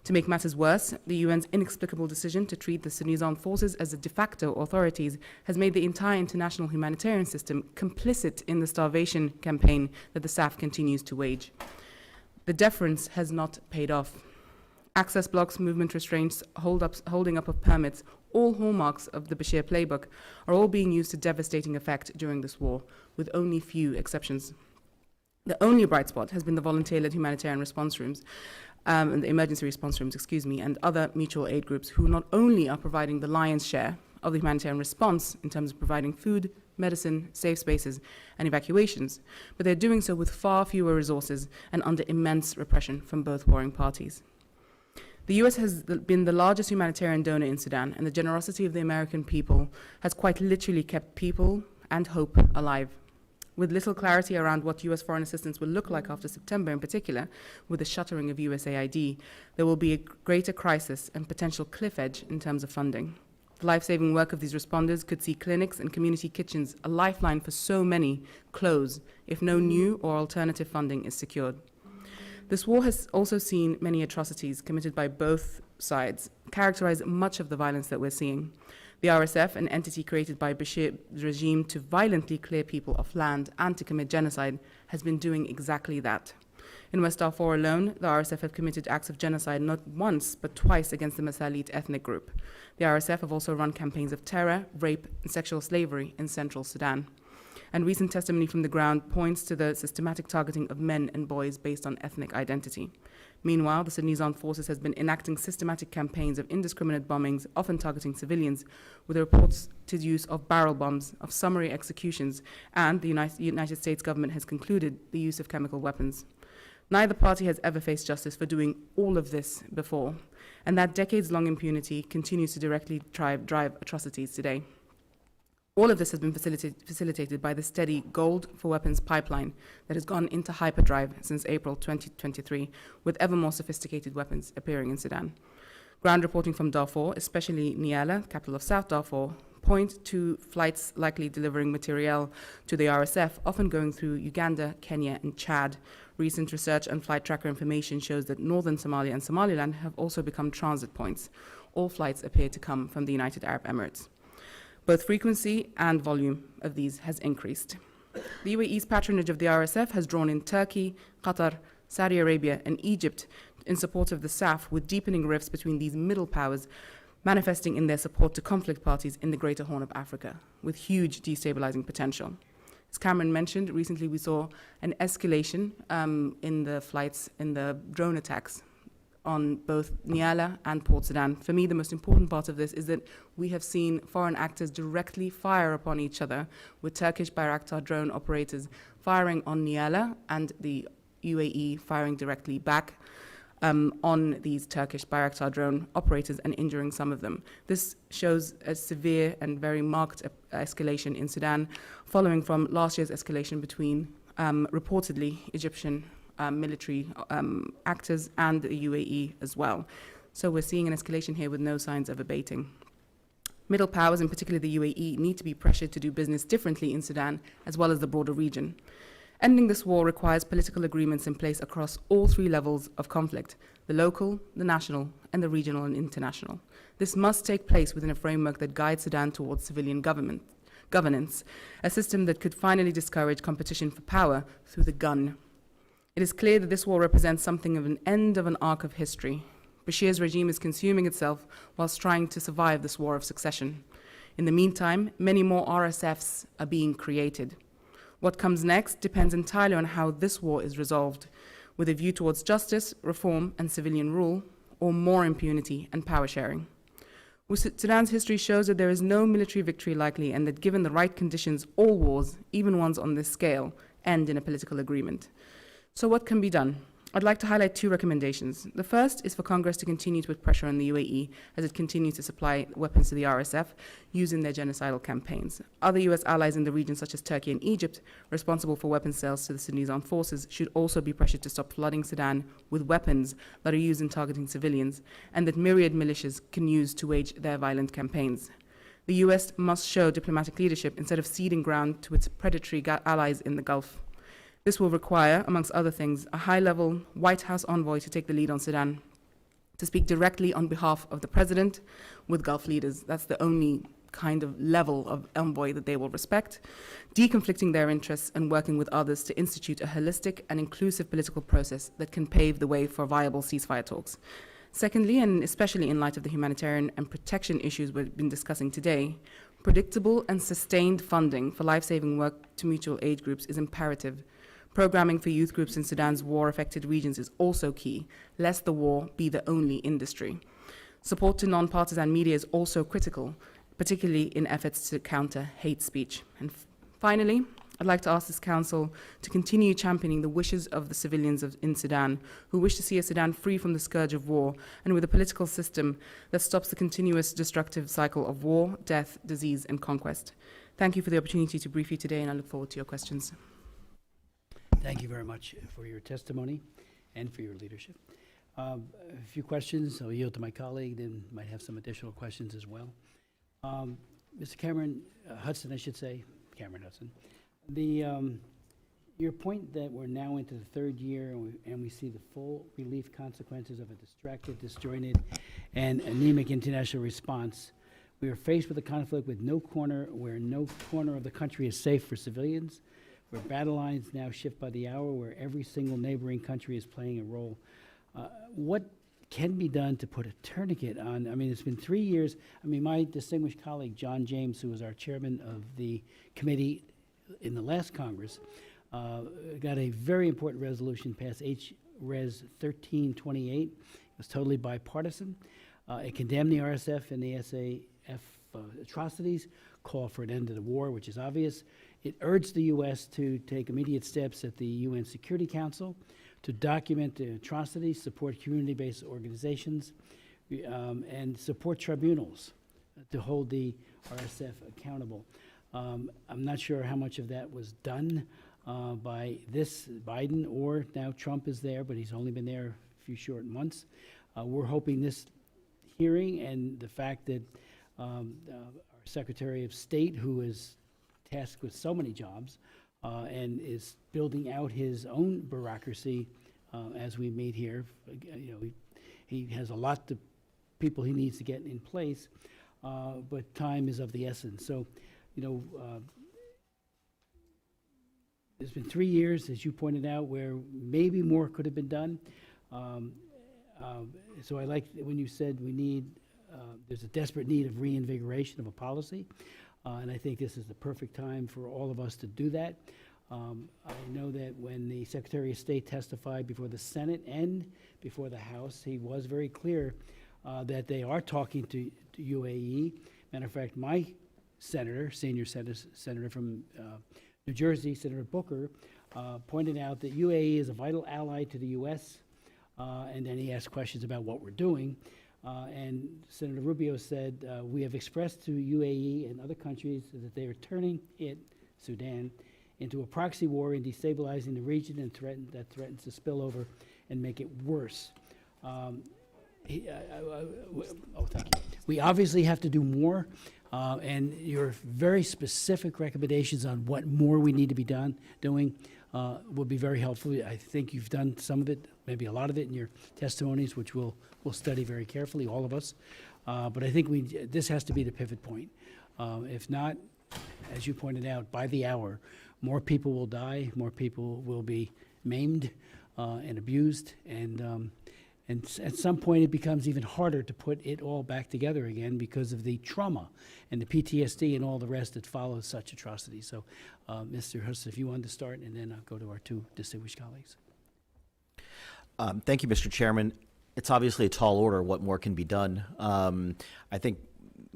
To make matters worse, the UN's inexplicable decision to treat the Sudanese armed forces as the de facto authorities has made the entire international humanitarian system complicit in the starvation campaign that the SAF continues to wage. The deference has not paid off. Access blocks, movement restraints, holding up of permits, all hallmarks of the Bashir playbook, are all being used to devastating effect during this war, with only few exceptions. The only bright spot has been the volunteer-led humanitarian response rooms, and the emergency response rooms, and other mutual aid groups who not only are providing the lion's share of the humanitarian response in terms of providing food, medicine, safe spaces, and evacuations, but they're doing so with far fewer resources and under immense repression from both warring parties. The US has been the largest humanitarian donor in Sudan, and the generosity of the American people has quite literally kept people and hope alive. With little clarity around what US foreign assistance will look like after September in particular, with the shuttering of USAID, there will be a greater crisis and potential cliff edge in terms of funding. The life-saving work of these responders could see clinics and community kitchens, a lifeline for so many, close if no new or alternative funding is secured. This war has also seen many atrocities committed by both sides, characterize much of the violence that we're seeing. The RSF, an entity created by Bashir's regime to violently clear people of land and to commit genocide, has been doing exactly that. In West Darfur alone, the RSF have committed acts of genocide not once, but twice against the Masalit ethnic group. The RSF have also run campaigns of terror, rape, and sexual slavery in central Sudan. And recent testimony from the ground points to the systematic targeting of men and boys based on ethnic identity. Meanwhile, the Sudanese armed forces has been enacting systematic campaigns of indiscriminate bombings, often targeting civilians, with reports to the use of barrel bombs, of summary executions, and the United States government has concluded the use of chemical weapons. Neither party has ever faced justice for doing all of this before, and that decades-long impunity continues to directly drive atrocities today. All of this has been facilitated by the steady gold for weapons pipeline that has gone into hyperdrive since April 2023, with ever more sophisticated weapons appearing in Sudan. Ground reporting from Darfur, especially Niala, capital of South Darfur, point to flights likely delivering materiel to the RSF, often going through Uganda, Kenya, and Chad. Recent research and flight tracker information shows that northern Somalia and Somaliland have also become transit points. All flights appear to come from the United Arab Emirates. Both frequency and volume of these has increased. The UAE's patronage of the RSF has drawn in Turkey, Qatar, Saudi Arabia, and Egypt in support of the SAF, with deepening rifts between these middle powers manifesting in their support to conflict parties in the Greater Horn of Africa, with huge destabilizing potential. As Cameron mentioned, recently we saw an escalation in the flights, in the drone attacks on both Niala and Port Sudan. For me, the most important part of this is that we have seen foreign actors directly fire upon each other, with Turkish Bayraktar drone operators firing on Niala and the UAE firing directly back. on these Turkish Bayraktar drone operators and injuring some of them. This shows a severe and very marked escalation in Sudan, following from last year's escalation between reportedly Egyptian military actors and the UAE as well. So we're seeing an escalation here with no signs of abating. Middle powers, in particular the UAE, need to be pressured to do business differently in Sudan, as well as the broader region. Ending this war requires political agreements in place across all three levels of conflict: the local, the national, and the regional and international. This must take place within a framework that guides Sudan towards civilian governance, a system that could finally discourage competition for power through the gun. It is clear that this war represents something of an end of an arc of history. Bashir's regime is consuming itself whilst trying to survive this war of succession. In the meantime, many more RSFs are being created. What comes next depends entirely on how this war is resolved, with a view towards justice, reform, and civilian rule, or more impunity and power sharing. Sudan's history shows that there is no military victory likely, and that given the right conditions, all wars, even ones on this scale, end in a political agreement. So what can be done? I'd like to highlight two recommendations. The first is for Congress to continue to put pressure on the UAE as it continues to supply weapons to the RSF using their genocidal campaigns. Other US allies in the region, such as Turkey and Egypt, responsible for weapons sales to the Sudanese armed forces, should also be pressured to stop flooding Sudan with weapons that are used in targeting civilians and that myriad militias can use to wage their violent campaigns. The US must show diplomatic leadership instead of ceding ground to its predatory allies in the Gulf. This will require, amongst other things, a high-level White House envoy to take the lead on Sudan, to speak directly on behalf of the president with Gulf leaders. That's the only kind of level of envoy that they will respect, deconflicting their interests and working with others to institute a holistic and inclusive political process that can pave the way for viable ceasefire talks. Secondly, and especially in light of the humanitarian and protection issues we've been discussing today, predictable and sustained funding for life-saving work to mutual aid groups is imperative. Programming for youth groups in Sudan's war-affected regions is also key, lest the war be the only industry. Support to non-partisan media is also critical, particularly in efforts to counter hate speech. And finally, I'd like to ask this council to continue championing the wishes of the civilians in Sudan, who wish to see a Sudan free from the scourge of war and with a political system that stops the continuous destructive cycle of war, death, disease, and conquest. Thank you for the opportunity to brief you today, and I look forward to your questions. Thank you very much for your testimony and for your leadership. A few questions. I'll yield to my colleague, then might have some additional questions as well. Mr. Cameron Hudson, I should say, Cameron Hudson. Your point that we're now into the third year and we see the full relief consequences of a distracted, disjointed, and anemic international response. We are faced with a conflict where no corner of the country is safe for civilians, where battle lines now shift by the hour, where every single neighboring country is playing a role. What can be done to put a tourniquet on? I mean, it's been 3 years. I mean, my distinguished colleague, John James, who was our chairman of the committee in the last Congress, got a very important resolution passed, H-Res 1328. It was totally bipartisan. It condemned the RSF and the SAF atrocities, called for an end to the war, which is obvious. It urged the U.S. to take immediate steps at the UN Security Council to document the atrocities, support community-based organizations, and support tribunals to hold the RSF accountable. I'm not sure how much of that was done by this Biden, or now Trump is there, but he's only been there a few short months. We're hoping this hearing and the fact that our Secretary of State, who is tasked with so many jobs and is building out his own bureaucracy as we meet here, he has a lot of people he needs to get in place, but time is of the essence. So, there's been 3 years, as you pointed out, where maybe more could have been done. So I like when you said there's a desperate need of reinvigoration of a policy, and I think this is the perfect time for all of us to do that. I know that when the Secretary of State testified before the Senate and before the House, he was very clear that they are talking to UAE. Matter of fact, my senior senator from New Jersey, Senator Booker, pointed out that UAE is a vital ally to the U.S. and then he asked questions about what we're doing. And Senator Rubio said, we have expressed to UAE and other countries that they are turning Sudan, into a proxy war and destabilizing the region and threatens to spill over and make it worse. Thank you. We obviously have to do more, and your very specific recommendations on what more we need to be doing will be very helpful. I think you've done some of it, maybe a lot of it in your testimonies, which we'll study very carefully, all of us. But I think this has to be the pivot point. If not, as you pointed out, by the hour, more people will die, more people will be maimed and abused, and at some point it becomes even harder to put it all back together again because of the trauma and the PTSD and all the rest that follows such atrocities. So, Mr. Hudson, if you wanted to start, and then I'll go to our two distinguished colleagues. Thank you, Mr. Chairman. It's obviously a tall order what more can be done. I think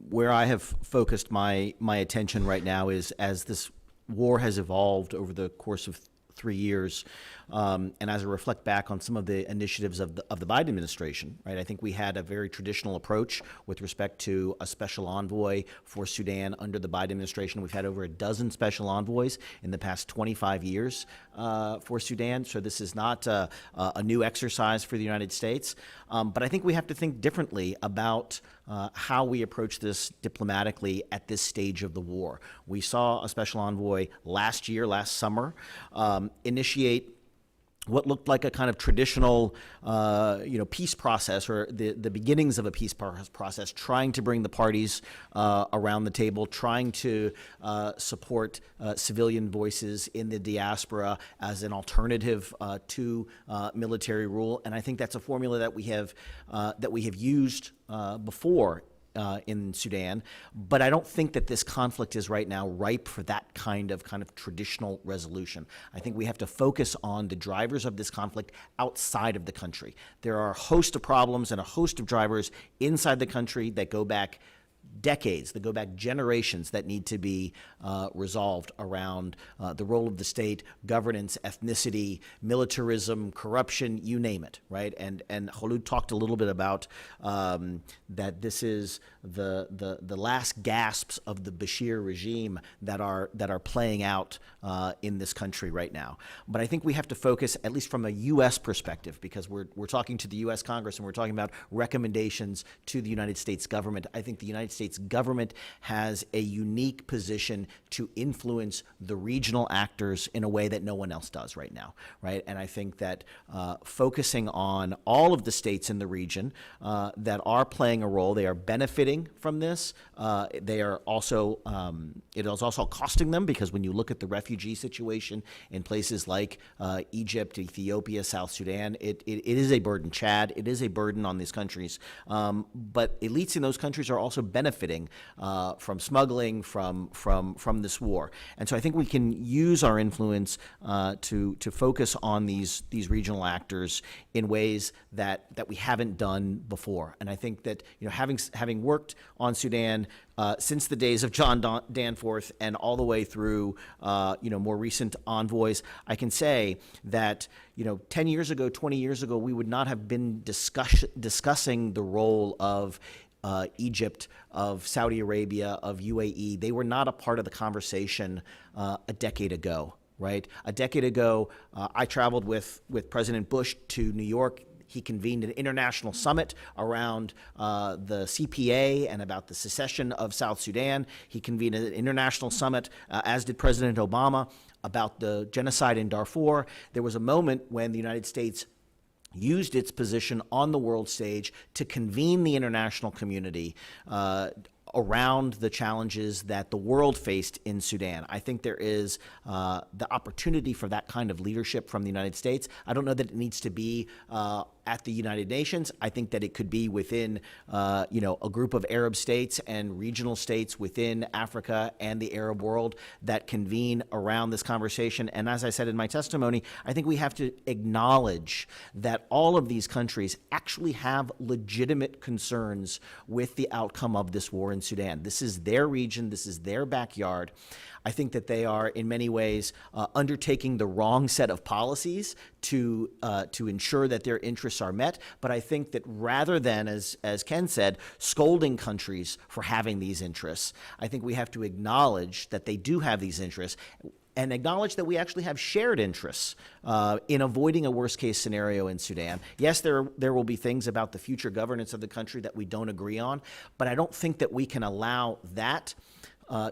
where I have focused my attention right now is as this war has evolved over the course of 3 years, and as I reflect back on some of the initiatives of the Biden administration, right? I think we had a very traditional approach with respect to a special envoy for Sudan under the Biden administration. We've had over a dozen special envoys in the past 25 years for Sudan, so this is not a new exercise for the United States. But I think we have to think differently about how we approach this diplomatically at this stage of the war. We saw a special envoy last summer, initiate what looked like a kind of traditional, peace process, or the beginnings of a peace process, trying to bring the parties around the table, trying to support civilian voices in the diaspora as an alternative to military rule. And I think that's a formula that we have used before in Sudan, but I don't think that this conflict is right now ripe for that kind of traditional resolution. I think we have to focus on the drivers of this conflict outside of the country. There are a host of problems and a host of drivers inside the country that go back decades, that go back generations, that need to be resolved around the role of the state, governance, ethnicity, militarism, corruption, you name it, right? And Kholood talked a little bit about that this is the last gasps of the Bashir regime that are playing out in this country right now. But I think we have to focus, at least from a U.S. perspective, because we're talking to the U.S. Congress and we're talking about recommendations to the United States government. I think the United States government has a unique position to influence the regional actors in a way that no one else does right now, right? And I think that focusing on all of the states in the region that are playing a role, they are benefiting from this. They are also, it is also costing them, because when you look at the refugee situation in places like Egypt, Ethiopia, South Sudan, it is a burden. Chad, it is a burden on these countries. But elites in those countries are also benefiting from smuggling, from this war. And so I think we can use our influence to focus on these regional actors in ways that we haven't done before. And I think that, having worked on Sudan since the days of John Danforth and all the way through, more recent envoys, I can say that, 10 years ago, 20 years ago, we would not have been discussing the role of Egypt, of Saudi Arabia, of UAE. They were not a part of the conversation a decade ago, right? A decade ago, I traveled with President Bush to New York. He convened an international summit around the CPA and about the secession of South Sudan. He convened an international summit, as did President Obama, about the genocide in Darfur. There was a moment when the United States used its position on the world stage to convene the international community around the challenges that the world faced in Sudan. I think there is the opportunity for that kind of leadership from the United States. I don't know that it needs to be at the United Nations. I think that it could be within, a group of Arab states and regional states within Africa and the Arab world that convene around this conversation. And as I said in my testimony, I think we have to acknowledge that all of these countries actually have legitimate concerns with the outcome of this war in Sudan. This is their region. This is their backyard. I think that they are, in many ways, undertaking the wrong set of policies to ensure that their interests interests are met. But I think that rather than, as Ken said, scolding countries for having these interests, I think we have to acknowledge that they do have these interests, and acknowledge that we actually have shared interests in avoiding a worst-case scenario in Sudan. Yes, there will be things about the future governance of the country that we don't agree on, but I don't think that we can allow that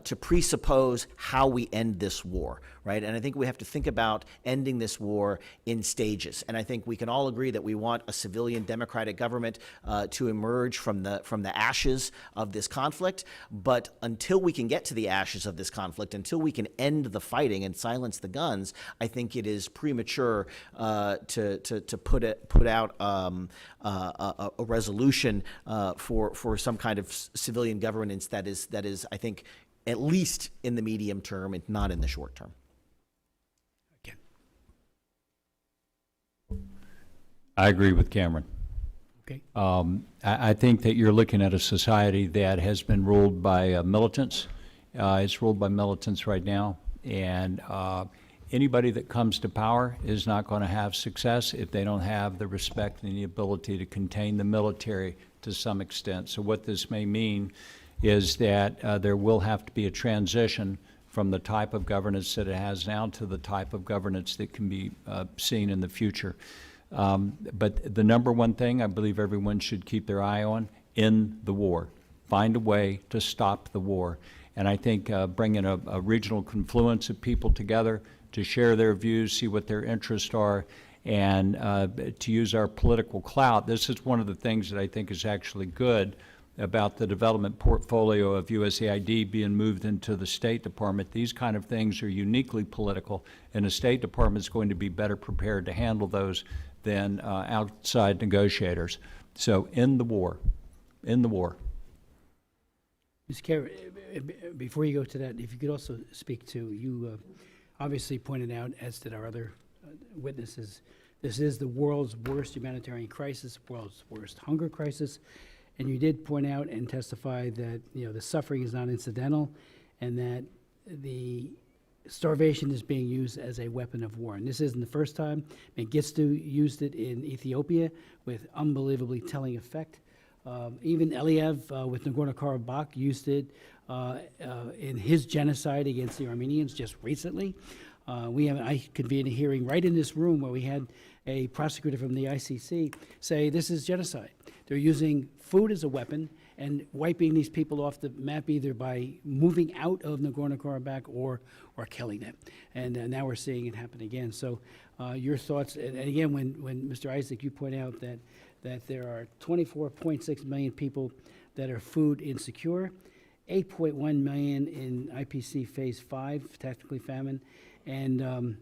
to presuppose how we end this war, right? And I think we have to think about ending this war in stages. And I think we can all agree that we want a civilian democratic government to emerge from the ashes of this conflict. But until we can get to the ashes of this conflict, until we can end the fighting and silence the guns, I think it is premature to put out a resolution for some kind of civilian governance that is, I think, at least in the medium term and not in the short term. Again. I agree with Cameron. Okay. I think that you're looking at a society that has been ruled by militants. It's ruled by militants right now, and anybody that comes to power is not going to have success if they don't have the respect and the ability to contain the military to some extent. So what this may mean is that there will have to be a transition from the type of governance that it has now to the type of governance that can be seen in the future. But the number one thing I believe everyone should keep their eye on, in the war. Find a way to stop the war. And I think bringing a regional confluence of people together to share their views, see what their interests are, and to use our political clout. This is one of the things that I think is actually good about the development portfolio of USAID being moved into the State Department. These kind of things are uniquely political, and the State Department is going to be better prepared to handle those than outside negotiators. So end the war. End the war. Ms. Khair, before you go to that, if you could also speak to, you obviously pointed out, as did our other witnesses, this is the world's worst humanitarian crisis, world's worst hunger crisis. And you did point out and testify that, you know, the suffering is not incidental, and that the starvation is being used as a weapon of war. And this isn't the first time. Mengistu used it in Ethiopia with unbelievably telling effect. Even Aliyev with Nagorno-Karabakh used it in his genocide against the Armenians just recently. I convened a hearing right in this room where we had a prosecutor from the ICC say this is genocide. They're using food as a weapon and wiping these people off the map either by moving out of Nagorno-Karabakh or killing them. And now we're seeing it happen again. So your thoughts, and again, when Mr. Isaac, you point out that there are 24.6 million people that are food insecure, 8.1 million in IPC Phase 5, tactically famine, and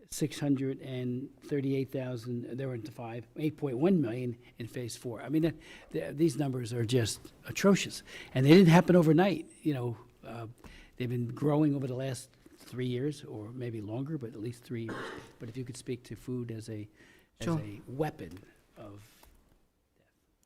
638,000, they were into 8.1 million in Phase 4. I mean, these numbers are just atrocious. And they didn't happen overnight. You know, they've been growing over the last 3 years, or maybe longer, but at least 3 years. But if you could speak to food as a weapon of...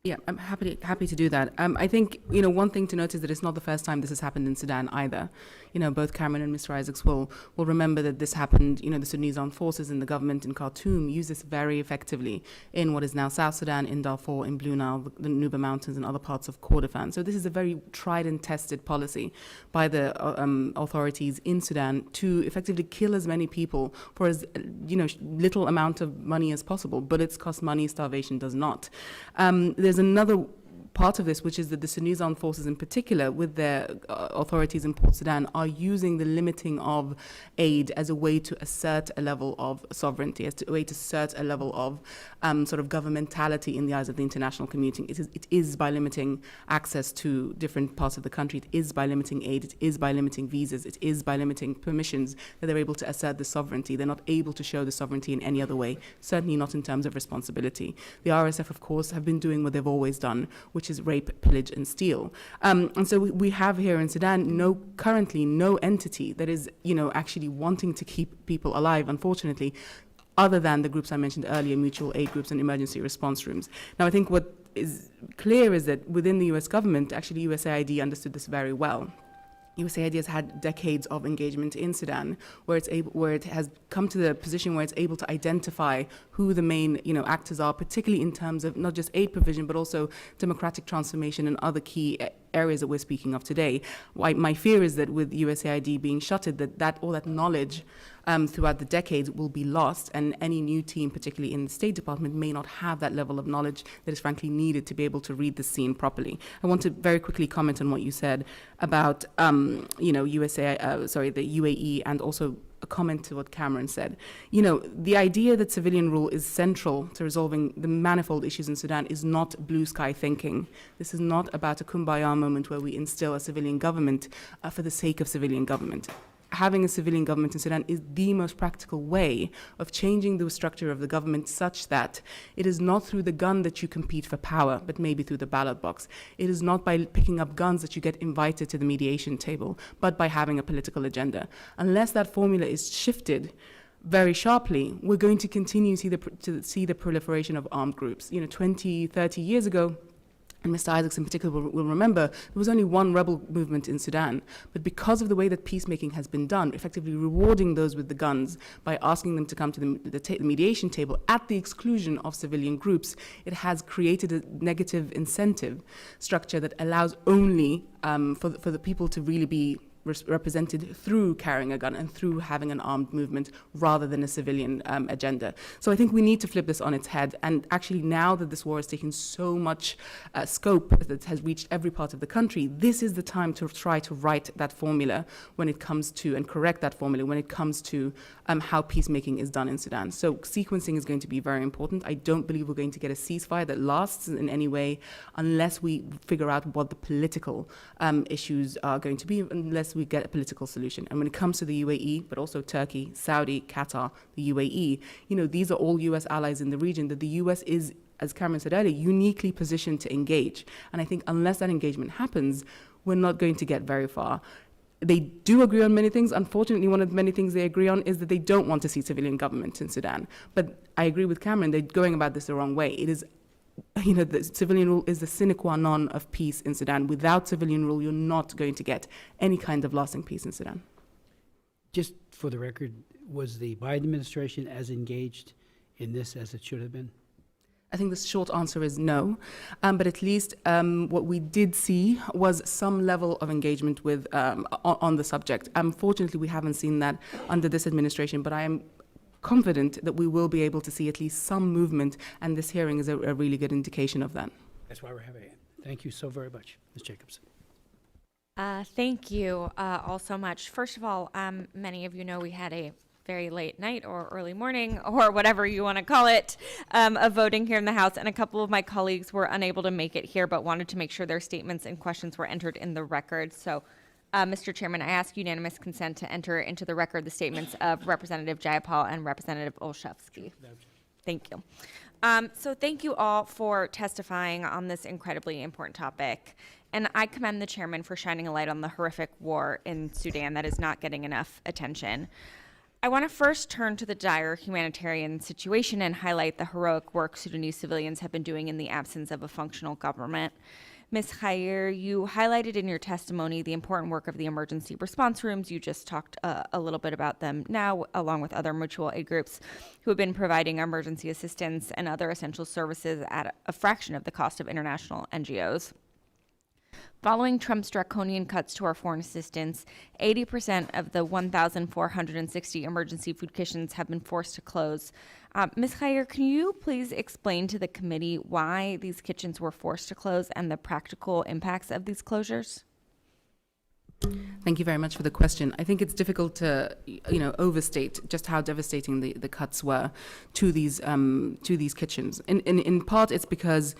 Yeah, I'm happy to do that. I think, you know, one thing to note is that it's not the first time this has happened in Sudan either. You know, both Cameron and Mr. Isaacs will remember that this happened, you know, the Sudanese armed forces and the government in Khartoum used this very effectively in what is now South Sudan, in Darfur, in Blue Nile, the Nuba Mountains and other parts of Kordofan. So this is a very tried and tested policy by the authorities in Sudan to effectively kill as many people for as, you know, little amount of money as possible. Bullets cost money, starvation does not. There's another part of this, which is that the Sudanese armed forces in particular, with their authorities in Port Sudan, are using the limiting of aid as a way to assert a level of sovereignty, as a way to assert a level of sort of governmentality in the eyes of the international community. It is by limiting access to different parts of the country, it is by limiting aid, it is by limiting visas, it is by limiting permissions that they're able to assert the sovereignty. They're not able to show the sovereignty in any other way, certainly not in terms of responsibility. The RSF, of course, have been doing what they've always done, which is rape, pillage, and steal. And so we have here in Sudan currently no entity that is, you know, actually wanting to keep people alive, unfortunately, other than the groups I mentioned earlier, mutual aid groups and emergency response rooms. Now, I think what is clear is that within the US government, actually USAID understood this very well. USAID has had decades of engagement in Sudan, where it has come to the position where it's able to identify who the main actors are, particularly in terms of not just aid provision, but also democratic transformation and other key areas that we're speaking of today. My fear is that with USAID being shuttered, that all that knowledge throughout the decades will be lost, and any new team, particularly in the State Department, may not have that level of knowledge that is frankly needed to be able to read the scene properly. I want to very quickly comment on what you said about the UAE, and also a comment to what Cameron said. The idea that civilian rule is central to resolving the manifold issues in Sudan is not blue sky thinking. This is not about a kumbaya moment where we instill a civilian government for the sake of civilian government. Having a civilian government in Sudan is the most practical way of changing the structure of the government such that it is not through the gun that you compete for power, but maybe through the ballot box. It is not by picking up guns that you get invited to the mediation table, but by having a political agenda. Unless that formula is shifted very sharply, we're going to continue to see the proliferation of armed groups. 20, 30 years ago, and Mr. Isaacs in particular will remember, there was only one rebel movement in Sudan. But because of the way that peacemaking has been done, effectively rewarding those with the guns by asking them to come to the mediation table at the exclusion of civilian groups, it has created a negative incentive structure that allows only for the people to really be represented through carrying a gun and through having an armed movement rather than a civilian agenda. So I think we need to flip this on its head. And actually, now that this war has taken so much scope that has reached every part of the country, this is the time to try to write that formula when it comes to, and correct that formula when it comes to how peacemaking is done in Sudan. So sequencing is going to be very important. I don't believe we're going to get a ceasefire that lasts in any way unless we figure out what the political issues are going to be, unless we get a political solution. And when it comes to the UAE, but also Turkey, Saudi, Qatar, the UAE, these are all US allies in the region that the US is, as Cameron said earlier, uniquely positioned to engage. And I think unless that engagement happens, we're not going to get very far. They do agree on many things. Unfortunately, one of the many things they agree on is that they don't want to see civilian government in Sudan. But I agree with Cameron, they're going about this the wrong way. It is the civilian rule is the sine qua non of peace in Sudan. Without civilian rule, you're not going to get any kind of lasting peace in Sudan. Just for the record, was the Biden administration as engaged in this as it should have been? I think the short answer is no, but at least what we did see was some level of engagement with on the subject. Unfortunately, we haven't seen that under this administration, but I am confident that we will be able to see at least some movement, and this hearing is a really good indication of that. That's why we're having it. Thank you so very much, Ms. Jacobson. Thank you all so much. First of all, many of you know we had a very late night or early morning or whatever you want to call it of voting here in the House, and a couple of my colleagues were unable to make it here but wanted to make sure their statements and questions were entered in the record. So Mr. Chairman, I ask unanimous consent to enter into the record the statements of Representative Jayapal and Representative Olszewski. Thank you. So thank you all for testifying on this incredibly important topic. And I commend the chairman for shining a light on the horrific war in Sudan that is not getting enough attention. I want to first turn to the dire humanitarian situation and highlight the heroic work Sudanese civilians have been doing in the absence of a functional government. Ms. Khair, you highlighted in your testimony the important work of the emergency response rooms. You just talked a little bit about them now, along with other mutual aid groups who have been providing emergency assistance and other essential services at a fraction of the cost of international NGOs. Following Trump's draconian cuts to our foreign assistance, 80% of the 1,460 emergency food kitchens have been forced to close. Ms. Khair, can you please explain to the committee why these kitchens were forced to close and the practical impacts of these closures? Thank you very much for the question. I think it's difficult to, overstate just how devastating the cuts were to these kitchens. In part, it's because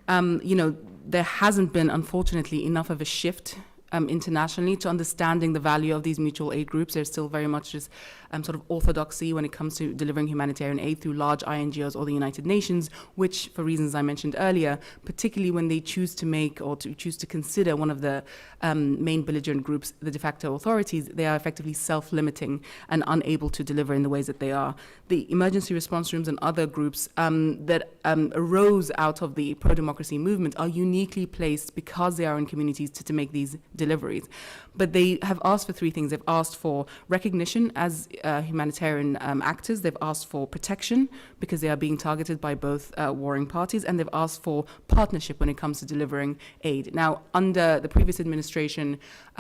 there hasn't been, unfortunately, enough of a shift internationally to understanding the value of these mutual aid groups. There's still very much just sort of orthodoxy when it comes to delivering humanitarian aid through large INGOs or the United Nations, which, for reasons I mentioned earlier, particularly when they choose to make or to choose to consider one of the main belligerent groups, the de facto authorities, they are effectively self-limiting and unable to deliver in the ways that they are. The emergency response rooms and other groups that arose out of the pro-democracy movement are uniquely placed because they are in communities to make these deliveries. But they have asked for three things. They've asked for recognition as humanitarian actors. They've asked for protection because they are being targeted by both warring parties, and they've asked for partnership when it comes to delivering aid. Now, under the previous administration,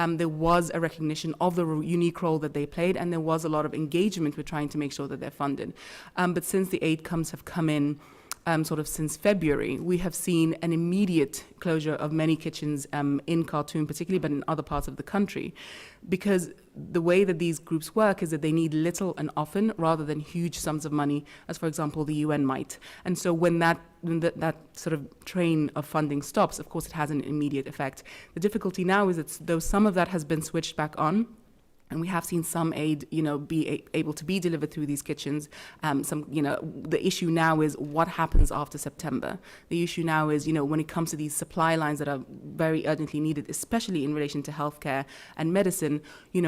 there was a recognition of the unique role that they played, and there was a lot of engagement with trying to make sure that they're funded. But since the aid have come in, sort of since February, we have seen an immediate closure of many kitchens in Khartoum particularly, but in other parts of the country, because the way that these groups work is that they need little and often rather than huge sums of money, as for example the UN might. And so when that sort of train of funding stops, of course it has an immediate effect. The difficulty now is that though some of that has been switched back on, and we have seen some aid, be able to be delivered through these kitchens. The issue now is what happens after September. The issue now is, when it comes to these supply lines that are very urgently needed, especially in relation to healthcare and medicine,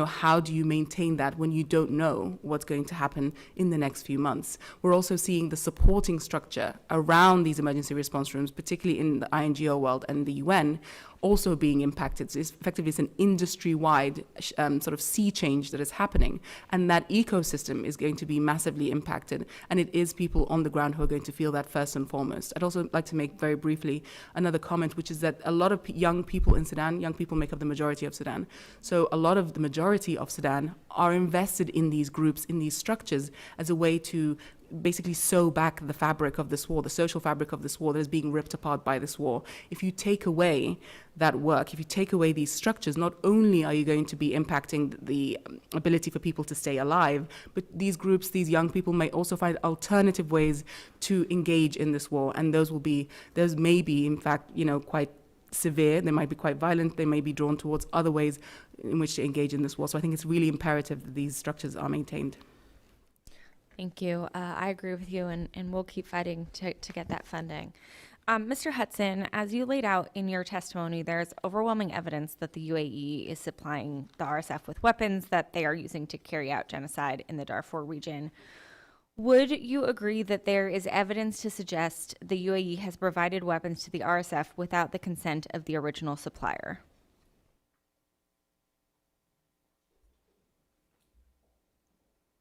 how do you maintain that when you don't know what's going to happen in the next few months? We're also seeing the supporting structure around these emergency response rooms, particularly in the INGO world and the UN, also being impacted. So it's an industry-wide sort of sea change that is happening, and that ecosystem is going to be massively impacted, and it is people on the ground who are going to feel that first and foremost. I'd also like to make very briefly another comment, which is that a lot of young people in Sudan, young people make up the majority of Sudan, so a lot of the majority of Sudan are invested in these groups, in these structures, as a way to basically sew back the fabric of this war, the social fabric of this war that is being ripped apart by this war. If you take away that work, if you take away these structures, not only are you going to be impacting the ability for people to stay alive, but these groups, these young people may also find alternative ways to engage in this war, and those may be, in fact, quite severe, they might be quite violent, they may be drawn towards other ways in which to engage in this war. So I think it's really imperative that these structures are maintained. Thank you. I agree with you, and we'll keep fighting to get that funding. Mr. Hudson, as you laid out in your testimony, there's overwhelming evidence that the UAE is supplying the RSF with weapons that they are using to carry out genocide in the Darfur region. Would you agree that there is evidence to suggest the UAE has provided weapons to the RSF without the consent of the original supplier?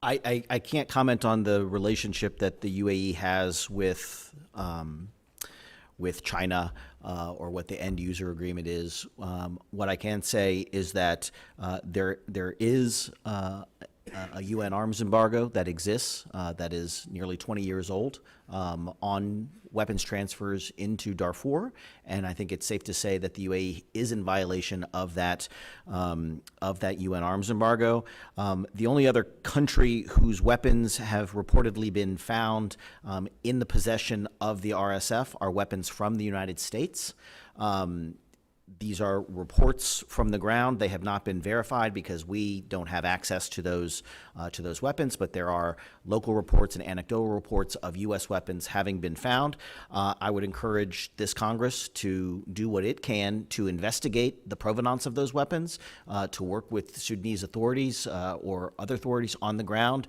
I can't comment on the relationship that the UAE has with China or what the end user agreement is. What I can say is that there is a UN arms embargo that exists that is nearly 20 years old on weapons transfers into Darfur, and I think it's safe to say that the UAE is in violation of that UN arms embargo. The only other country whose weapons have reportedly been found in the possession of the RSF are weapons from the United States. These are reports from the ground. They have not been verified because we don't have access to those weapons, but there are local reports and anecdotal reports of U.S. weapons having been found. I would encourage this Congress to do what it can to investigate the provenance of those weapons, to work with Sudanese authorities or other authorities on the ground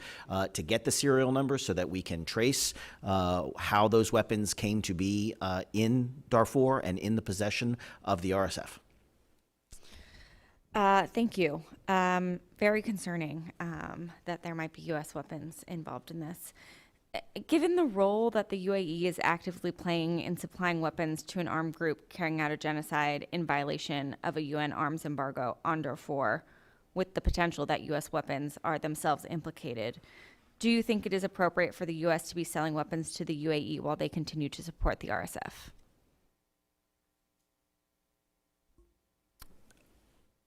to get the serial numbers so that we can trace how those weapons came to be in Darfur and in the possession of the RSF. Thank you. Very concerning that there might be U.S. weapons involved in this. Given the role that the UAE is actively playing in supplying weapons to an armed group carrying out a genocide in violation of a UN arms embargo on Darfur, with the potential that U.S. weapons are themselves implicated, do you think it is appropriate for the U.S. to be selling weapons to the UAE while they continue to support the RSF?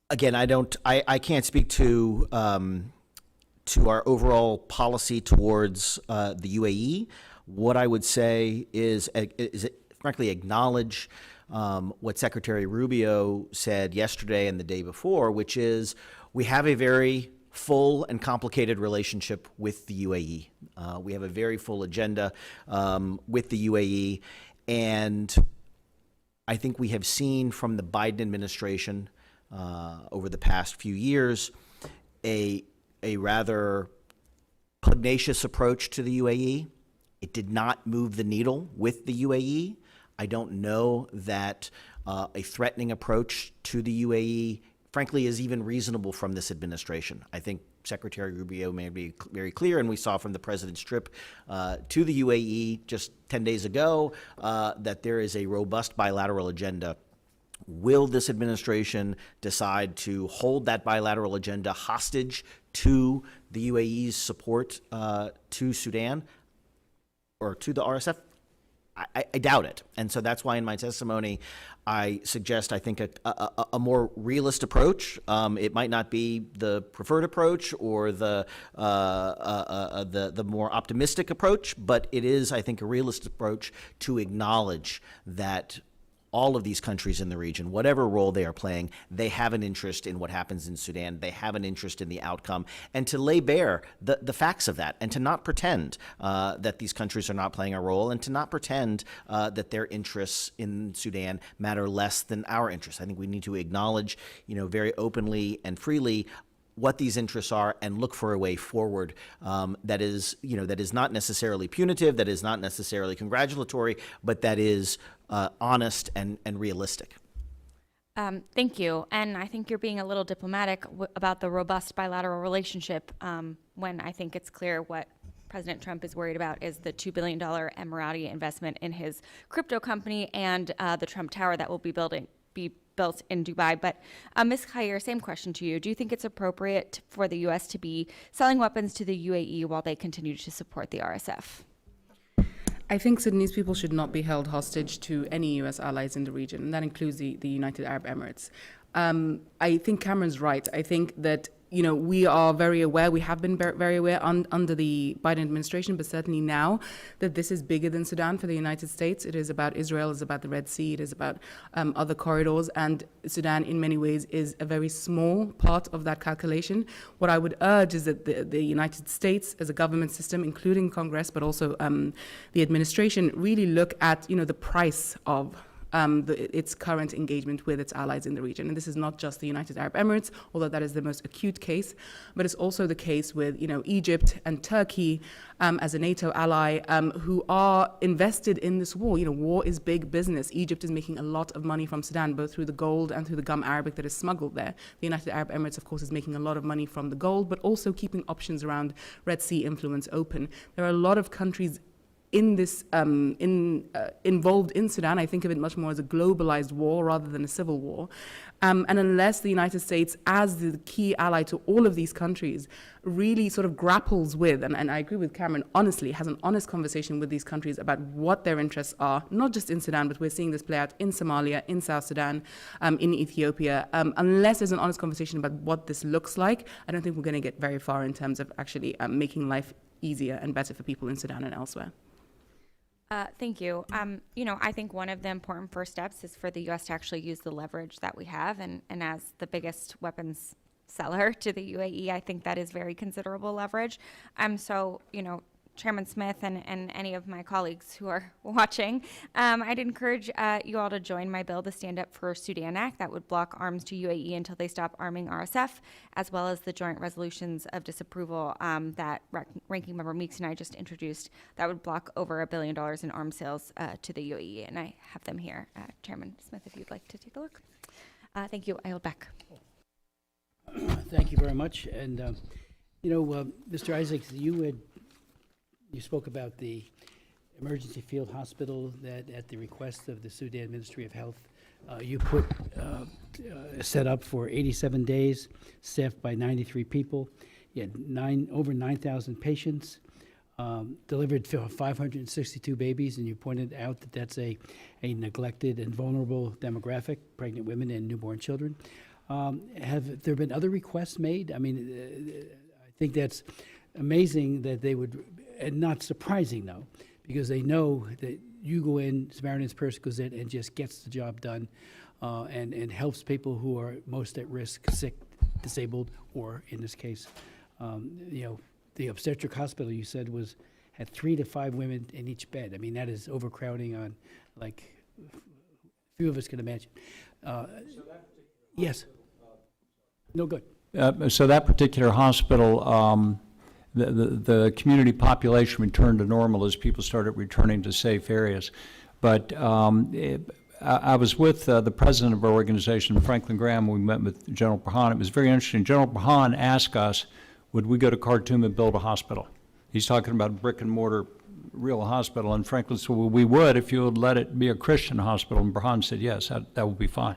Again, I can't speak to our overall policy towards the UAE. What I would say is frankly acknowledge what Secretary Rubio said yesterday and the day before, which is we have a very full and complicated relationship with the UAE. We have a very full agenda with the UAE, and I think we have seen from the Biden administration over the past few years a rather pugnacious approach to the UAE. It did not move the needle with the UAE. I don't know that a threatening approach to the UAE, frankly, is even reasonable from this administration. I think Secretary Rubio may be very clear, and we saw from the president's trip to the UAE just 10 days ago that there is a robust bilateral agenda. Will this administration decide to hold that bilateral agenda hostage to the UAE's support to Sudan or to the RSF? I doubt it. And so that's why in my testimony, I suggest, I think, a more realist approach. It might not be the preferred approach or the more optimistic approach, but it is, I think, a realist approach to acknowledge that all of these countries in the region, whatever role they are playing, they have an interest in what happens in Sudan. They have an interest in the outcome, and to lay bare the facts of that, and to not pretend that these countries are not playing a role, and to not pretend that their interests in Sudan matter less than our interests. I think we need to acknowledge, very openly and freely what these interests are, and look for a way forward that is not necessarily punitive, that is not necessarily congratulatory, but that is honest and realistic. Thank you. And I think you're being a little diplomatic about the robust bilateral relationship when I think it's clear what President Trump is worried about is the $2 billion Emirati investment in his crypto company and the Trump Tower that will be built in Dubai. But Ms. Khair, same question to you. Do you think it's appropriate for the U.S. to be selling weapons to the UAE while they continue to support the RSF? I think Sudanese people should not be held hostage to any U.S. allies in the region, and that includes the United Arab Emirates. I think Cameron's right. I think that we are very aware, we have been very aware under the Biden administration, but certainly now, that this is bigger than Sudan for the United States. It is about Israel, it's about the Red Sea, it is about other corridors, and Sudan in many ways is a very small part of that calculation. What I would urge is that the United States as a government system, including Congress, but also the administration, really look at the price of its current engagement with its allies in the region. And this is not just the United Arab Emirates, although that is the most acute case, but it's also the case with Egypt and Turkey as a NATO ally who are invested in this war. War is big business. Egypt is making a lot of money from Sudan, both through the gold and through the gum arabic that is smuggled there. The United Arab Emirates, of course, is making a lot of money from the gold, but also keeping options around Red Sea influence open. There are a lot of countries in this involved in Sudan. I think of it much more as a globalized war rather than a civil war. And unless the United States, as the key ally to all of these countries, really sort of grapples with, and I agree with Cameron, honestly, has an honest conversation with these countries about what their interests are, not just in Sudan, but we're seeing this play out in Somalia, in South Sudan, in Ethiopia. Unless there's an honest conversation about what this looks like, I don't think we're going to get very far in terms of actually making life easier and better for people in Sudan and elsewhere. Thank you. I think one of the important first steps is for the U.S. to actually use the leverage that we have. And as the biggest weapons seller to the UAE, I think that is very considerable leverage. So, Chairman Smith and any of my colleagues who are watching, I'd encourage you all to join my bill, the Stand Up for Sudan Act, that would block arms to UAE until they stop arming RSF, as well as the joint resolutions of disapproval that Ranking Member Meeks and I just introduced that would block over $1 billion in arms sales to the UAE. And I have them here. Chairman Smith, if you'd like to take a look. Thank you. I yield back. Thank you very much. And, Mr. Isaacs, you spoke about the emergency field hospital that, at the request of the Sudan Ministry of Health, you put set up for 87 days, staffed by 93 people. You had over 9,000 patients, delivered 562 babies, and you pointed out that that's a neglected and vulnerable demographic, pregnant women and newborn children. Have there been other requests made? I mean, I think that's amazing that they would, and not surprising though, because they know that you go in, Samaritan's person goes in and just gets the job done and helps people who are most at risk, sick, disabled, or in this case, the obstetric hospital you said had 3 to 5 women in each bed. I mean, that is overcrowding on, like, few of us can imagine. Yes. No, good. So that particular hospital, the community population returned to normal as people started returning to safe areas. But I was with the president of our organization, Franklin Graham. We met with General Burhan. It was very interesting. General Burhan asked us, would we go to Khartoum and build a hospital? He's talking about a brick and mortar real hospital. And Franklin said, well, we would if you would let it be a Christian hospital. And Burhan said, yes, that would be fine.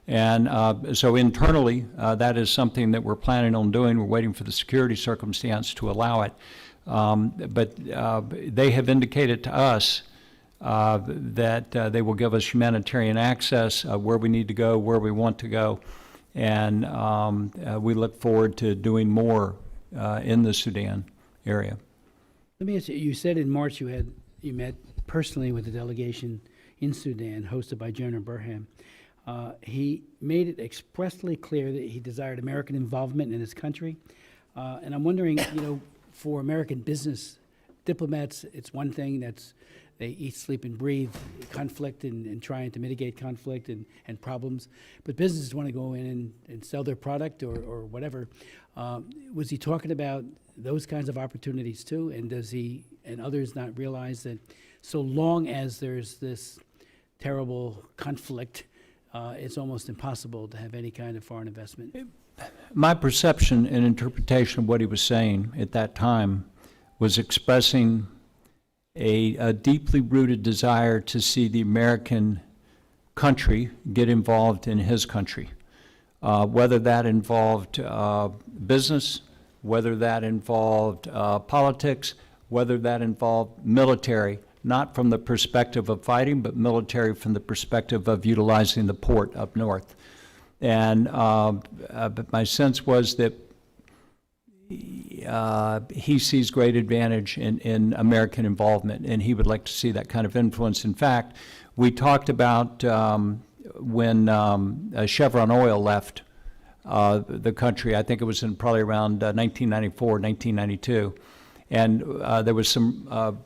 And so internally, that is something that we're planning on doing. We're waiting for the security circumstance to allow it. But they have indicated to us that they will give us humanitarian access where we need to go, where we want to go. And we look forward to doing more in the Sudan area. Let me ask you, you said in March you met personally with a delegation in Sudan hosted by General Burhan. He made it expressly clear that he desired American involvement in his country. And I'm wondering, for American business diplomats, it's one thing they eat, sleep, and breathe conflict and trying to mitigate conflict and problems. But businesses want to go in and sell their product or whatever. Was he talking about those kinds of opportunities too? And does he and others not realize that so long as there's this terrible conflict, it's almost impossible to have any kind of foreign investment? My perception and interpretation of what he was saying at that time was expressing a deeply rooted desire to see the American country get involved in his country, whether that involved business, whether that involved politics, whether that involved military, not from the perspective of fighting, but military from the perspective of utilizing the port up north. And but my sense was that he sees great advantage in American involvement, and he would like to see that kind of influence. In fact, we talked about when Chevron Oil left the country. I think it was in probably around 1994, 1992. And there was some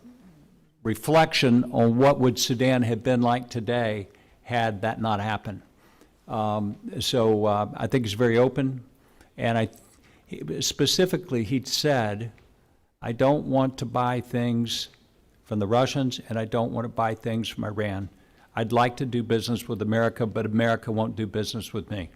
reflection on what would Sudan have been like today had that not happened. So I think he's very open. And specifically, he said, I don't want to buy things from the Russians, and I don't want to buy things from Iran. I'd like to do business with America, but America won't do business with me.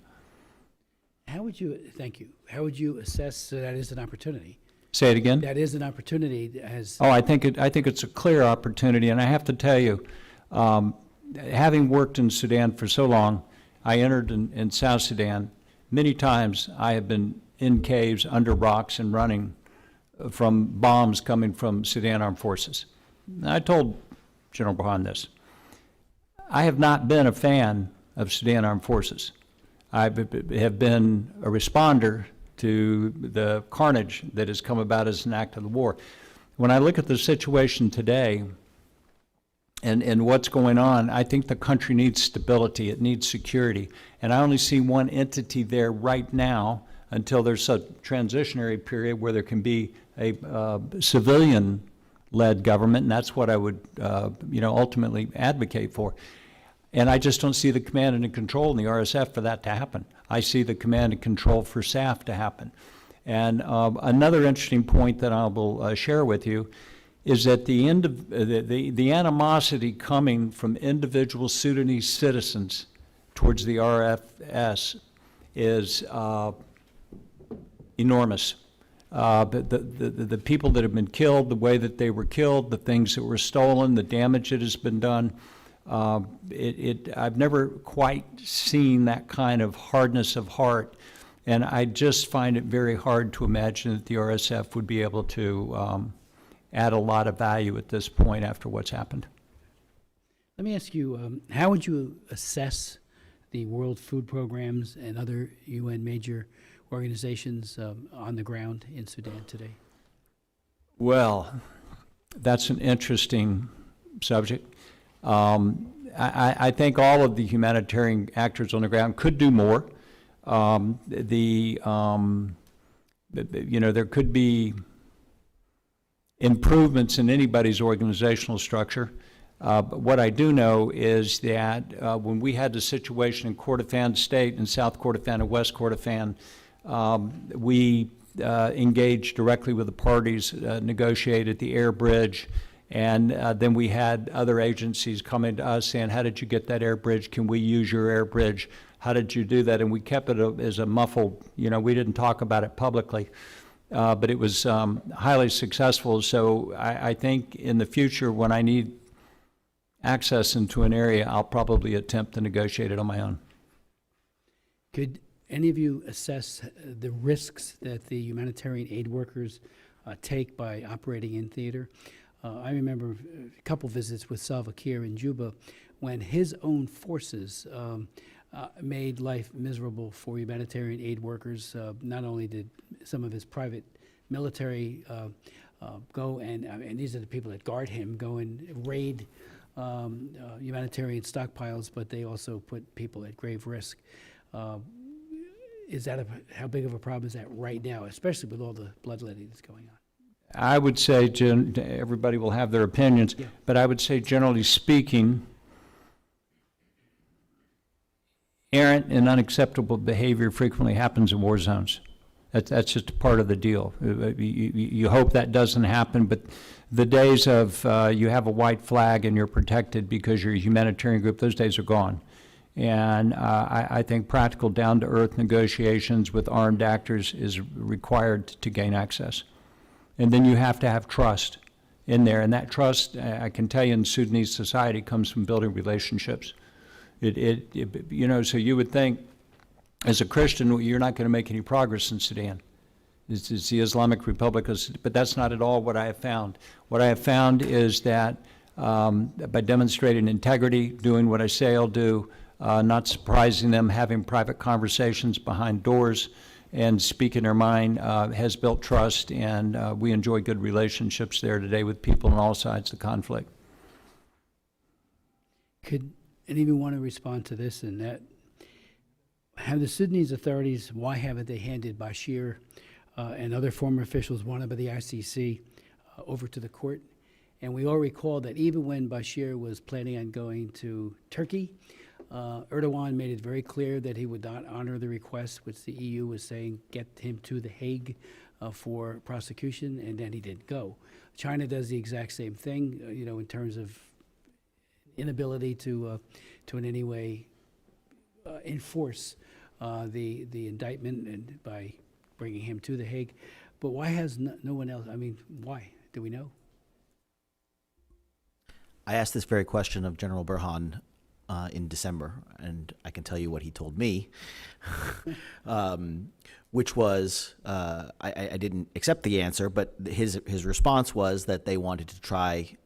Thank you. How would you assess that is an opportunity? Say it again? That is an opportunity. I think it's a clear opportunity, and I have to tell you, having worked in Sudan for so long, I entered in South Sudan. Many times I have been in caves, under rocks, and running from bombs coming from Sudan Armed Forces. And I told General Burhan this. I have not been a fan of Sudan Armed Forces. I have been a responder to the carnage that has come about as an act of the war. When I look at the situation today and what's going on, I think the country needs stability, it needs security, and I only see one entity there right now until there's a transitionary period where there can be a civilian-led government, and that's what I would ultimately advocate for. And I just don't see the command and control in the RSF for that to happen. I see the command and control for SAF to happen. And another interesting point that I will share with you is that the animosity coming from individual Sudanese citizens towards the RFS is enormous. The people that have been killed, the way that they were killed, the things that were stolen, the damage that has been done, I've never quite seen that kind of hardness of heart, and I just find it very hard to imagine that the RSF would be able to add a lot of value at this point after what's happened. Let me ask you, how would you assess the World Food Programs and other UN major organizations on the ground in Sudan today? Well, that's an interesting subject. I think all of the humanitarian actors on the ground could do more. There could be improvements in anybody's organizational structure. But what I do know is that when we had the situation in Kordofan State and South Kordofan and West Kordofan, we engaged directly with the parties, negotiated the air bridge, and then we had other agencies coming to us saying, how did you get that air bridge? Can we use your air bridge? How did you do that? And we kept it as a muffled, we didn't talk about it publicly. But it was highly successful. So I think in the future, when I need access into an area, I'll probably attempt to negotiate it on my own. Could any of you assess the risks that the humanitarian aid workers take by operating in theater? I remember a couple visits with Salva Kiir in Juba when his own forces made life miserable for humanitarian aid workers. Not only did some of his private military go, and these are the people that guard him, go and raid humanitarian stockpiles, but they also put people at grave risk. Is that how big of a problem is that right now, especially with all the bloodletting that's going on? I would say, everybody will have their opinions, Yeah. but I would say, generally speaking, errant and unacceptable behavior frequently happens in war zones. That's just a part of the deal. You hope that doesn't happen, but the days of you have a white flag and you're protected because you're a humanitarian group, those days are gone. And I think practical, down-to-earth negotiations with armed actors is required to gain access. And then you have to have trust in there, and that trust, I can tell you, in Sudanese society comes from building relationships. So you would think, as a Christian, you're not going to make any progress in Sudan. It's the Islamic Republic, but that's not at all what I have found. What I have found is that by demonstrating integrity, doing what I say I'll do, not surprising them, having private conversations behind doors, and speaking their mind has built trust, and we enjoy good relationships there today with people on all sides of the conflict. Could any of you want to respond to this and that? Have the Sudanese authorities, why haven't they handed Bashir and other former officials wanted by the ICC over to the court? And we all recall that even when Bashir was planning on going to Turkey, Erdogan made it very clear that he would not honor the request, which the EU was saying get him to The Hague for prosecution, and then he didn't go. China does the exact same thing, in terms of inability to in any way enforce the indictment and by bringing him to The Hague. But why has no one else? I mean, why? Do we know? I asked this very question of General Burhan in December, and I can tell you what he told me, which was I didn't accept the answer, but his response was that they wanted to try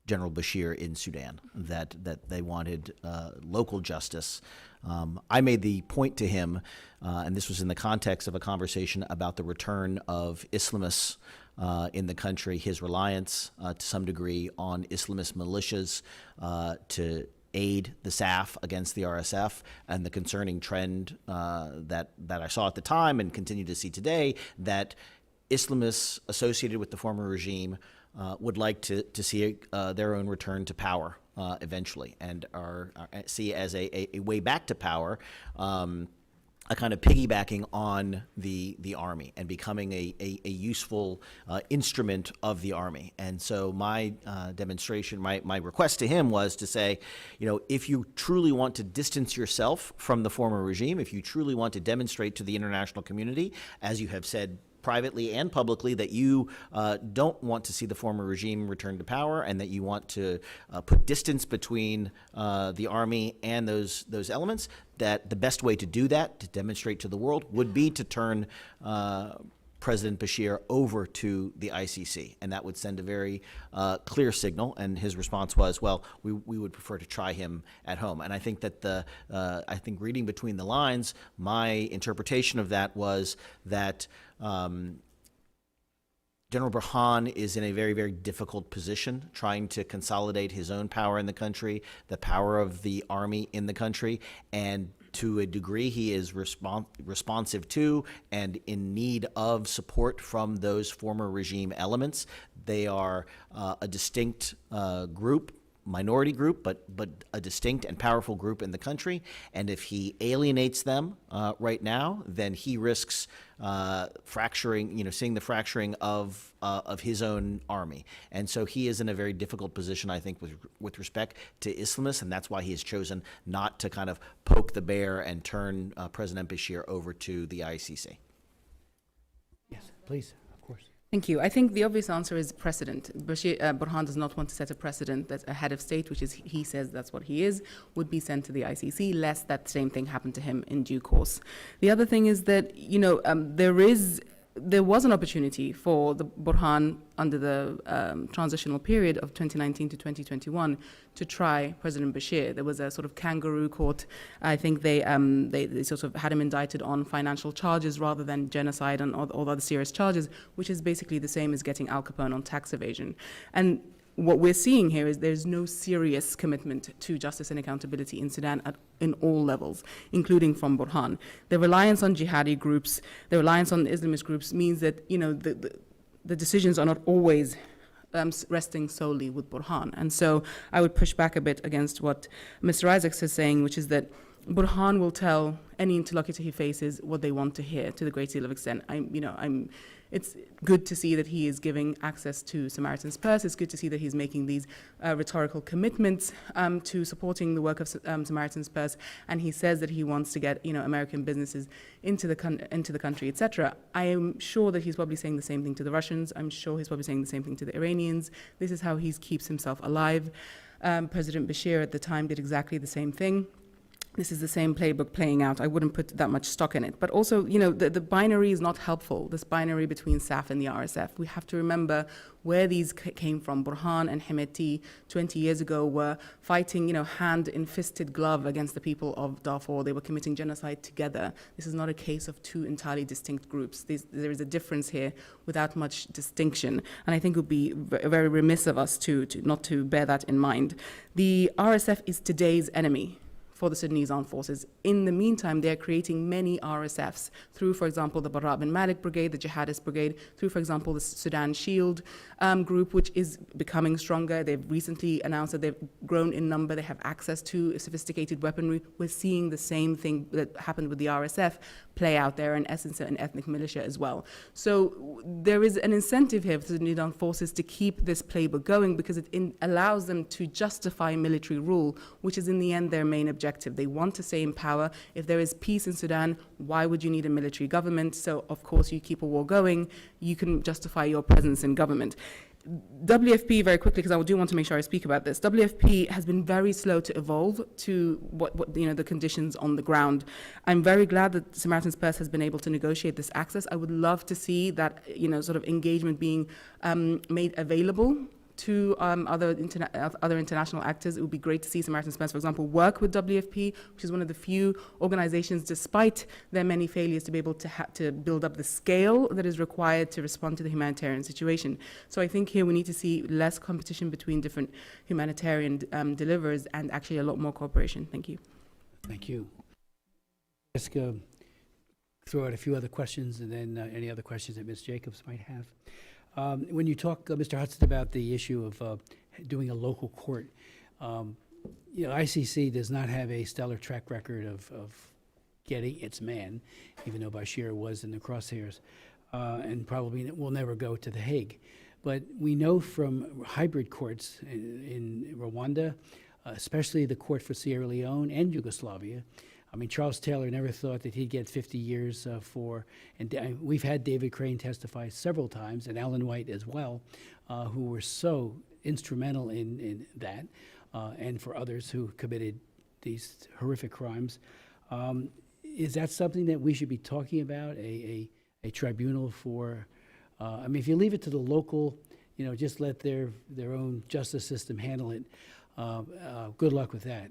General Bashir in Sudan, that they wanted local justice. I made the point to him, and this was in the context of a conversation about the return of Islamists in the country, his reliance to some degree on Islamist militias to aid the SAF against the RSF, and the concerning trend that I saw at the time and continue to see today, that Islamists associated with the former regime would like to see their own return to power eventually, and see as a way back to power a kind of piggybacking on the army and becoming a useful instrument of the army. And so my demonstration, my request to him was to say, if you truly want to distance yourself from the former regime, if you truly want to demonstrate to the international community, as you have said privately and publicly, that you don't want to see the former regime return to power, and that you want to put distance between the army and those elements, that the best way to do that, to demonstrate to the world, would be to turn President Bashir over to the ICC, and that would send a very clear signal. And his response was, well, we would prefer to try him at home. And I think that I think reading between the lines, my interpretation of that was that General Burhan is in a very, very difficult position, trying to consolidate his own power in the country, the power of the army in the country, and to a degree, he is responsive to and in need of support from those former regime elements. They are a distinct group, minority group, but a distinct and powerful group in the country. And if he alienates them right now, then he risks fracturing, seeing the fracturing of his own army. And so he is in a very difficult position, I think, with respect to Islamists, and that's why he has chosen not to kind of poke the bear and turn President Bashir over to the ICC. Yes, please, of course. Thank you. I think the obvious answer is precedent. Burhan does not want to set a precedent that a head of state, which is he says that's what he is, would be sent to the ICC, lest that same thing happen to him in due course. The other thing is that there was an opportunity for the Burhan under the transitional period of 2019 to 2021 to try President Bashir. There was a sort of kangaroo court. I think they sort of had him indicted on financial charges rather than genocide and all other serious charges, which is basically the same as getting Al Capone on tax evasion. And what we're seeing here is there's no serious commitment to justice and accountability in Sudan in all levels, including from Burhan. The reliance on jihadi groups, the reliance on Islamist groups means that the decisions are not always resting solely with Burhan. And so I would push back a bit against what Mr. Isaacs is saying, which is that Burhan will tell any interlocutor he faces what they want to hear to the great deal of extent. It's good to see that he is giving access to Samaritan's Purse. It's good to see that he's making these rhetorical commitments to supporting the work of Samaritan's Purse. And he says that he wants to get American businesses into the country, etc. I am sure that he's probably saying the same thing to the Russians. I'm sure he's probably saying the same thing to the Iranians. This is how he keeps himself alive. President Bashir at the time did exactly the same thing. This is the same playbook playing out. I wouldn't put that much stock in it. But also, the binary is not helpful, this binary between SAF and the RSF. We have to remember where these came from. Burhan and Hemeti 20 years ago were fighting, hand in fisted glove against the people of Darfur. They were committing genocide together. This is not a case of two entirely distinct groups. There is a difference here without much distinction. And I think it would be very remiss of us to not to bear that in mind. The RSF is today's enemy for the Sudanese armed forces. In the meantime, they're creating many RSFs through, for example, the Bara bin Malik Brigade, the Jihadist Brigade, through, for example, the Sudan Shield group, which is becoming stronger. They've recently announced that they've grown in number. They have access to sophisticated weaponry. We're seeing the same thing that happened with the RSF play out there, in essence, an ethnic militia as well. So there is an incentive here for the Sudanese armed forces to keep this playbook going because it allows them to justify military rule, which is in the end their main objective. They want to stay in power. If there is peace in Sudan, why would you need a military government? So, of course, you keep a war going, you can justify your presence in government. WFP, very quickly, because I do want to make sure I speak about this, WFP has been very slow to evolve to what the conditions on the ground. I'm very glad that Samaritan's Purse has been able to negotiate this access. I would love to see that sort of engagement being made available to other international actors. It would be great to see Samaritan's Purse, for example, work with WFP, which is one of the few organizations, despite their many failures, to be able to build up the scale that is required to respond to the humanitarian situation. So I think here we need to see less competition between different humanitarian deliverers and actually a lot more cooperation. Thank you. Thank you. Just throw out a few other questions and then any other questions that Ms. Jacobs might have. When you talk, Mr. Hudson, about the issue of doing a local court, ICC does not have a stellar track record of getting its man, even though Bashir was in the crosshairs, and probably will never go to The Hague. But we know from hybrid courts in Rwanda, especially the court for Sierra Leone and Yugoslavia. I mean, Charles Taylor never thought that he'd get 50 years and we've had David Crane testify several times, and Alan White as well, who were so instrumental in that, and for others who committed these horrific crimes. Is that something that we should be talking about, a tribunal for, I mean, if you leave it to the local, just let their own justice system handle it, good luck with that.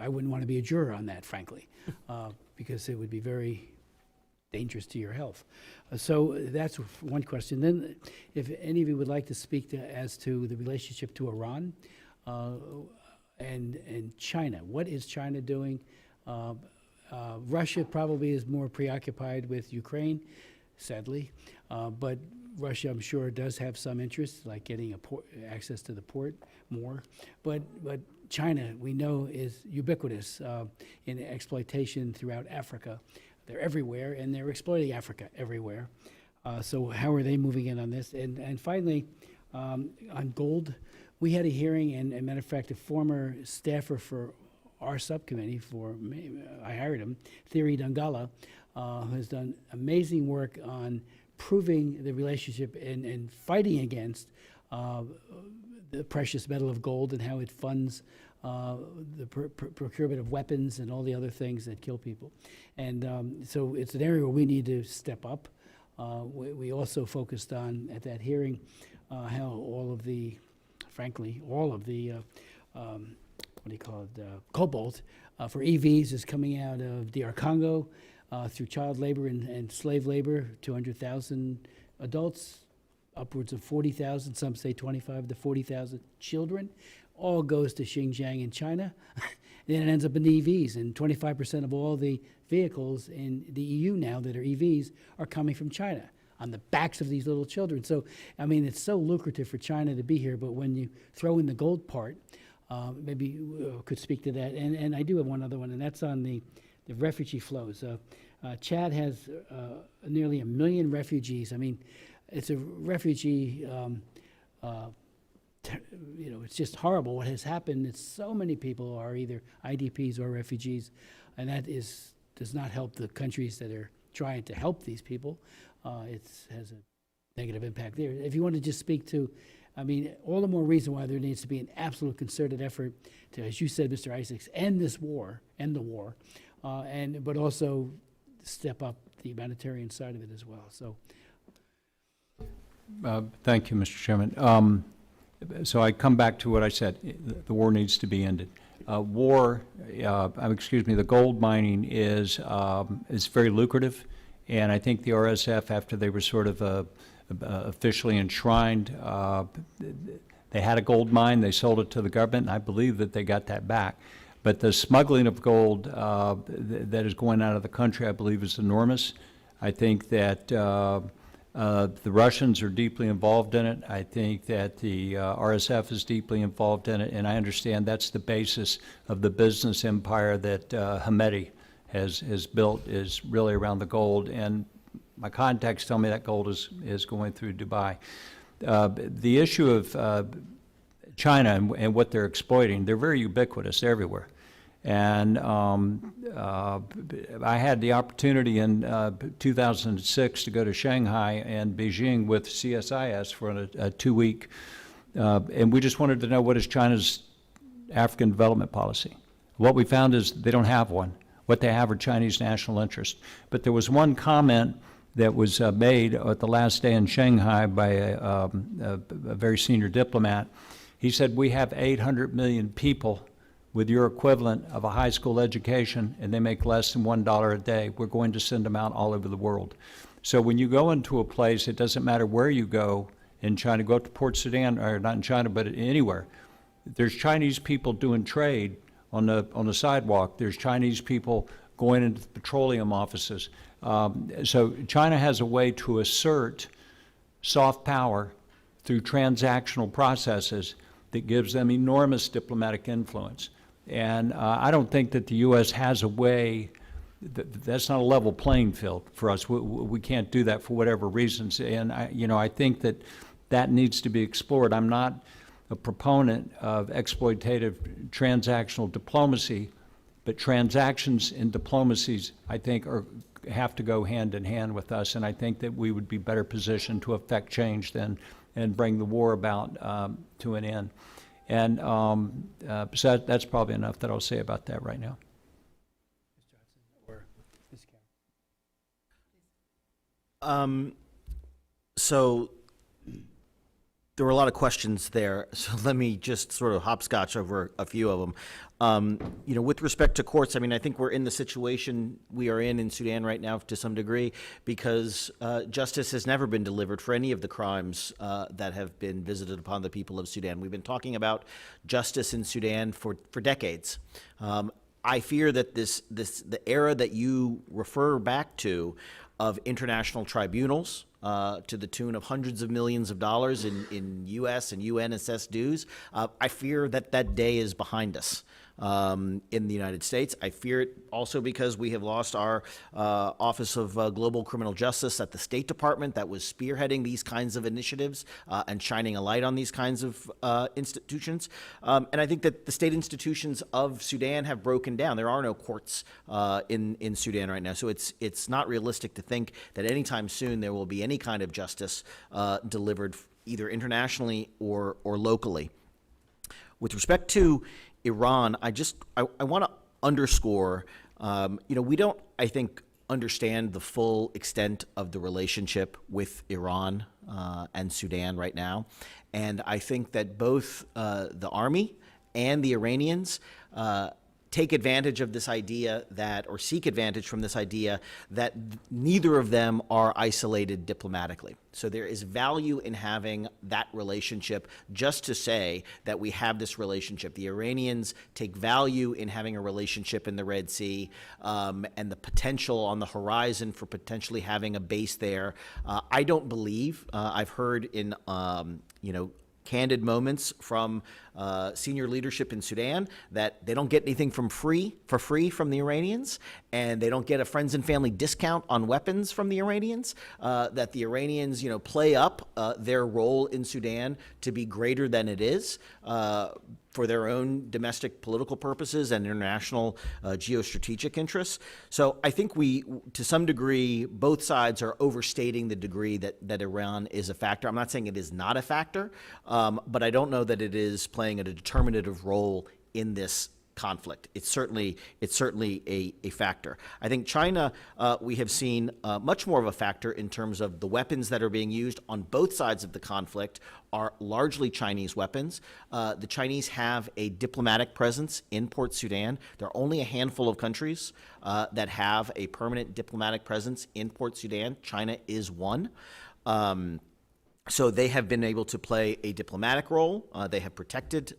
I wouldn't want to be a juror on that, frankly, because it would be very dangerous to your health. So that's one question. Then, if any of you would like to speak as to the relationship to Iran and China, what is China doing Russia probably is more preoccupied with Ukraine, sadly, but Russia, I'm sure, does have some interest, like getting access to the port more. But China, we know, is ubiquitous in exploitation throughout Africa. They're everywhere, and they're exploiting Africa everywhere. So how are they moving in on this? And finally, on gold, we had a hearing, and as a matter of fact, a former staffer for our subcommittee, I hired him, Thierry Dangala, has done amazing work on proving the relationship and fighting against the precious metal of gold and how it funds the procurement of weapons and all the other things that kill people. And so it's an area where we need to step up. We also focused on, at that hearing, how all of the cobalt for EVs is coming out of DR Congo through child labor and slave labor, 200,000 adults, upwards of 40,000, some say 25 to 40,000 children, all goes to Xinjiang in China. And then it ends up in EVs, and 25% of all the vehicles in the EU now that are EVs are coming from China on the backs of these little children. So, I mean, it's so lucrative for China to be here, but when you throw in the gold part, maybe you could speak to that. And I do have one other one, and that's on the refugee flows. Chad has nearly 1 million refugees. I mean, it's a refugee, it's just horrible what has happened. It's so many people are either IDPs or refugees, and that does not help the countries that are trying to help these people. It has a negative impact there. If you want to just speak to, I mean, all the more reason why there needs to be an absolute concerted effort to, as you said, Mr. Isaacs, end the war, but also step up the humanitarian side of it as well. So, thank you, Mr. Chairman. So I come back to what I said. The war needs to be ended. The gold mining is very lucrative, and I think the RSF, after they were sort of officially enshrined, they had a gold mine, they sold it to the government, and I believe that they got that back. But the smuggling of gold that is going out of the country, I believe, is enormous. I think that the Russians are deeply involved in it. I think that the RSF is deeply involved in it, and I understand that's the basis of the business empire that Hamedi has built, is really around the gold. And my contacts tell me that gold is going through Dubai. The issue of China and what they're exploiting, they're very ubiquitous everywhere. And I had the opportunity in 2006 to go to Shanghai and Beijing with CSIS for a 2-week, and we just wanted to know, what is China's African development policy? What we found is they don't have one. What they have are Chinese national interests. But there was one comment that was made at the last day in Shanghai by a very senior diplomat. He said, we have 800 million people with your equivalent of a high school education, and they make less than $1 a day. We're going to send them out all over the world. So when you go into a place, it doesn't matter where you go in China, go up to Port Sudan, or not in China, but anywhere. There's Chinese people doing trade on the sidewalk. There's Chinese people going into the petroleum offices. So China has a way to assert soft power through transactional processes that gives them enormous diplomatic influence. And I don't think that the U.S. has a way, that's not a level playing field for us. We can't do that for whatever reasons. And I think that needs to be explored. I'm not a proponent of exploitative transactional diplomacy, but transactions and diplomacies, I think, have to go hand in hand with us. And I think that we would be better positioned to affect change and bring the war about to an end. And so that's probably enough that I'll say about that right now. So there were a lot of questions there, so let me just sort of hopscotch over a few of them. With respect to courts, I mean, I think we're in the situation we are in Sudan right now to some degree, because justice has never been delivered for any of the crimes that have been visited upon the people of Sudan. We've been talking about justice in Sudan for decades. I fear that the era that you refer back to of international tribunals to the tune of hundreds of millions of dollars in U.S. and UN assessed dues, I fear that that day is behind us. In the United States. I fear it also because we have lost our Office of Global Criminal Justice at the State Department that was spearheading these kinds of initiatives and shining a light on these kinds of institutions. And I think that the state institutions of Sudan have broken down. There are no courts in Sudan right now, so it's not realistic to think that anytime soon there will be any kind of justice delivered either internationally or locally. With respect to Iran, I want to underscore, we don't, I think, understand the full extent of the relationship with Iran and Sudan right now. And I think that both the army and the Iranians take advantage of this idea or seek advantage from this idea that neither of them are isolated diplomatically. So there is value in having that relationship, just to say that we have this relationship. The Iranians take value in having a relationship in the Red Sea and the potential on the horizon for potentially having a base there. I don't believe, I've heard in, candid moments from senior leadership in Sudan that they don't get anything for free from the Iranians, and they don't get a friends and family discount on weapons from the Iranians, that the Iranians, play up their role in Sudan to be greater than it is for their own domestic political purposes and international geostrategic interests. So I think to some degree, both sides are overstating the degree that Iran is a factor. I'm not saying it is not a factor, but I don't know that it is playing a determinative role in this conflict. It's certainly a factor. I think China, we have seen much more of a factor in terms of the weapons that are being used on both sides of the conflict are largely Chinese weapons. The Chinese have a diplomatic presence in Port Sudan. There are only a handful of countries that have a permanent diplomatic presence in Port Sudan. China is one. So they have been able to play a diplomatic role. They have protected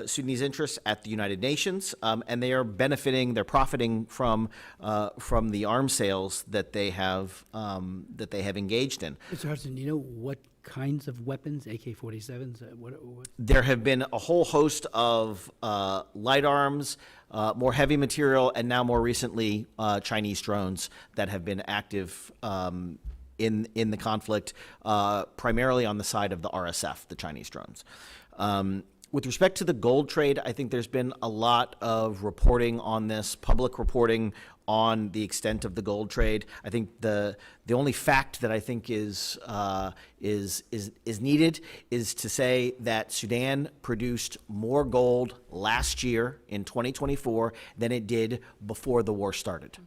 Sudanese interests at the United Nations, and they are they're profiting from the arms sales that they have engaged in. Mr. Hudson, do you know what kinds of weapons, AK-47s? What? There have been a whole host of light arms, more heavy material, and now more recently Chinese drones that have been active in the conflict, primarily on the side of the RSF, the Chinese drones. With respect to the gold trade, I think there's been a lot of reporting on this, public reporting on the extent of the gold trade. I think the only fact that I think is needed is to say that Sudan produced more gold last year in 2024 than it did before the war started.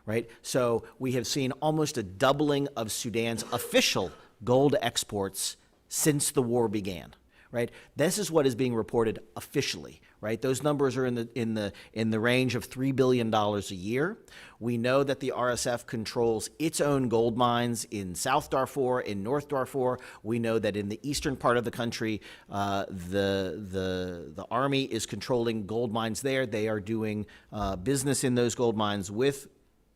Right? So we have seen almost a doubling of Sudan's official gold exports since the war began. Right? This is what is being reported officially. Right? Those numbers are in the range of $3 billion a year. We know that the RSF controls its own gold mines in South Darfur, in North Darfur. We know that in the eastern part of the country, the army is controlling gold mines there. They are doing business in those gold mines with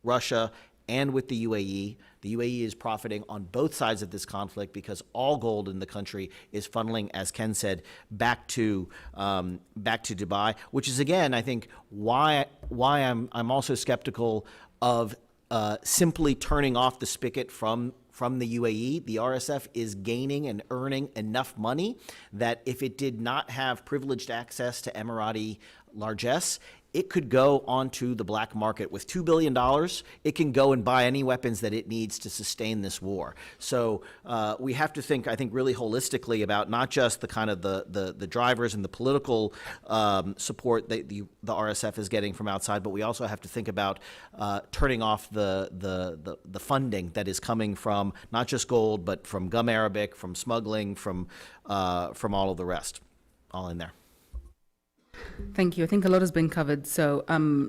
Russia and with the UAE. The UAE is profiting on both sides of this conflict because all gold in the country is funneling, as Ken said, back to Dubai, which is, again, I think why I'm also skeptical of simply turning off the spigot from the UAE. The RSF is gaining and earning enough money that if it did not have privileged access to Emirati largesse, it could go onto the black market. With $2 billion, it can go and buy any weapons that it needs to sustain this war. So we have to think, I think, really holistically about not just the kind of the drivers and the political support that the RSF is getting from outside, but we also have to think about turning off the funding that is coming from not just gold, but from gum arabic, from smuggling, from all of the rest, all in there. Thank you. I think a lot has been covered, so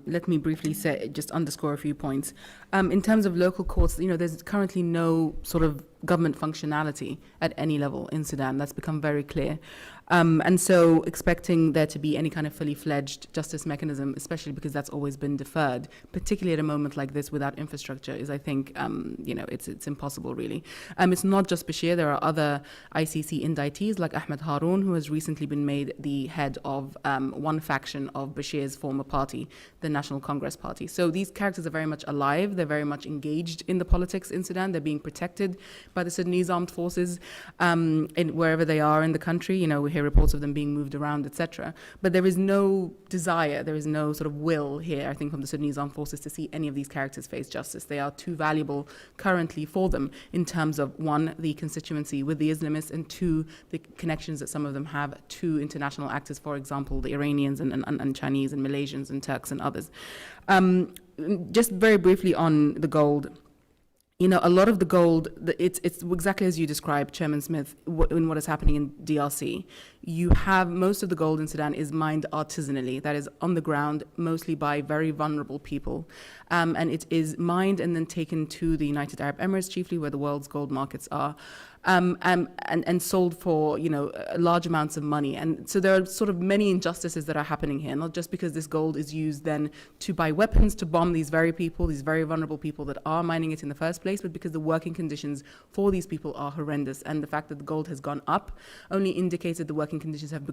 let me briefly just underscore a few points. In terms of local courts, there's currently no sort of government functionality at any level in Sudan. That's become very clear. And so expecting there to be any kind of fully fledged justice mechanism, especially because that's always been deferred, particularly at a moment like this without infrastructure, is, I think, it's impossible, really. It's not just Bashir. There are other ICC indictees like Ahmed Haroun, who has recently been made the head of one faction of Bashir's former party, the National Congress Party. So these characters are very much alive. They're very much engaged in the politics in Sudan. They're being protected by the Sudanese armed forces in wherever they are in the country. You know, we hear reports of them being moved around, etc. But there is no desire, there is no sort of will here, I think, from the Sudanese armed forces to see any of these characters face justice. They are too valuable currently for them in terms of, one, the constituency with the Islamists, and two, the connections that some of them have to international actors, for example, the Iranians and Chinese and Malaysians and Turks and others. Just very briefly on the gold. You know, a lot of the gold, it's exactly as you described, Chairman Smith, in what is happening in DRC. You have most of the gold in Sudan is mined artisanally, that is on the ground, mostly by very vulnerable people. And it is mined and then taken to the United Arab Emirates, chiefly where the world's gold markets are. And sold for, you know, large amounts of money. And so there are sort of many injustices that are happening here, not just because this gold is used then to buy weapons to bomb these very people, these very vulnerable people that are mining it in the first place, but because the working conditions for these people are horrendous. And the fact that the gold has gone up only indicates that the working conditions have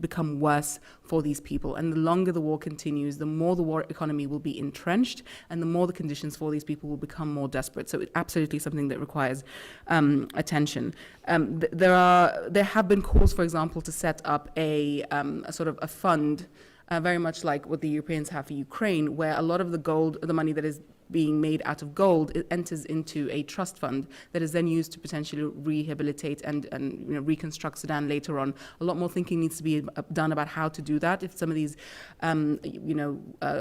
become worse for these people. And the longer the war continues, the more the war economy will be entrenched, and the more the conditions for these people will become more desperate. So it's absolutely something that requires attention. There have been calls, for example, to set up a sort of a fund, very much like what the Europeans have for Ukraine, where a lot of the gold, the money that is being made out of gold, it enters into a trust fund that is then used to potentially rehabilitate and reconstruct Sudan later on. A lot more thinking needs to be done about how to do that. If some of these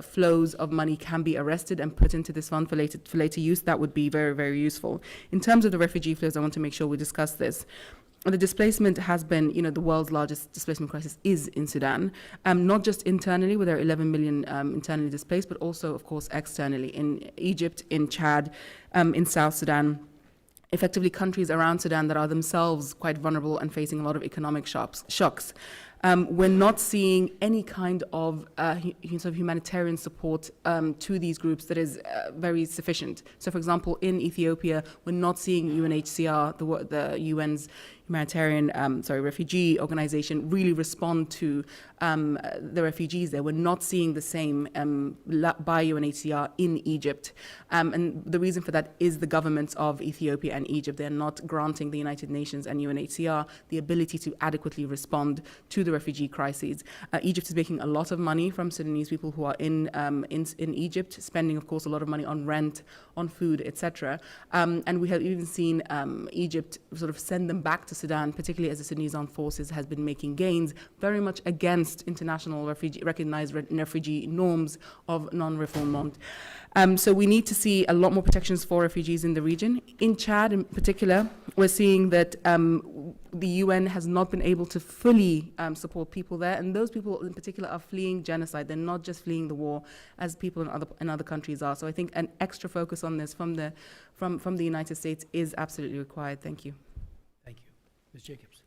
flows of money can be arrested and put into this fund for later use, that would be very, very useful. In terms of the refugee flows, I want to make sure we discuss this. The displacement has been, the world's largest displacement crisis is in Sudan, not just internally, where there are 11 million internally displaced, but also, of course, externally in Egypt, in Chad, in South Sudan, effectively countries around Sudan that are themselves quite vulnerable and facing a lot of economic shocks. We're not seeing any kind of humanitarian support to these groups that is very sufficient. So, for example, in Ethiopia, we're not seeing UNHCR, the UN's refugee organization, really respond to the refugees there. We're not seeing the same by UNHCR in Egypt. And the reason for that is the governments of Ethiopia and Egypt. They're not granting the United Nations and UNHCR the ability to adequately respond to the refugee crises. Egypt is making a lot of money from Sudanese people who are in Egypt, spending, of course, a lot of money on rent, on food, etc. And we have even seen Egypt sort of send them back to Sudan, particularly as the Sudanese armed forces has been making gains very much against international recognized refugee norms of non-refoulement. So we need to see a lot more protections for refugees in the region. In Chad, in particular, we're seeing that the UN has not been able to fully support people there, and those people in particular are fleeing genocide. They're not just fleeing the war, as people in other countries are. So I think an extra focus on this from the United States is absolutely required. Thank you. Thank you. Ms. Jacobs.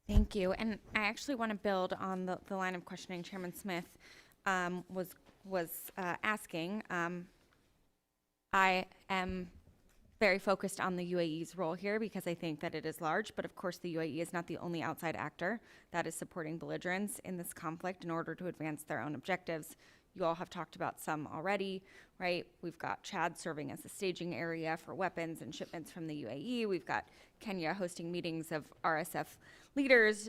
Thank you. And I actually want to build on the line of questioning Chairman Smith was asking. I am very focused on the UAE's role here because I think that it is large, but of course the UAE is not the only outside actor that is supporting belligerents in this conflict in order to advance their own objectives. You all have talked about some already, right? We've got Chad serving as a staging area for weapons and shipments from the UAE. We've got Kenya hosting meetings of RSF leaders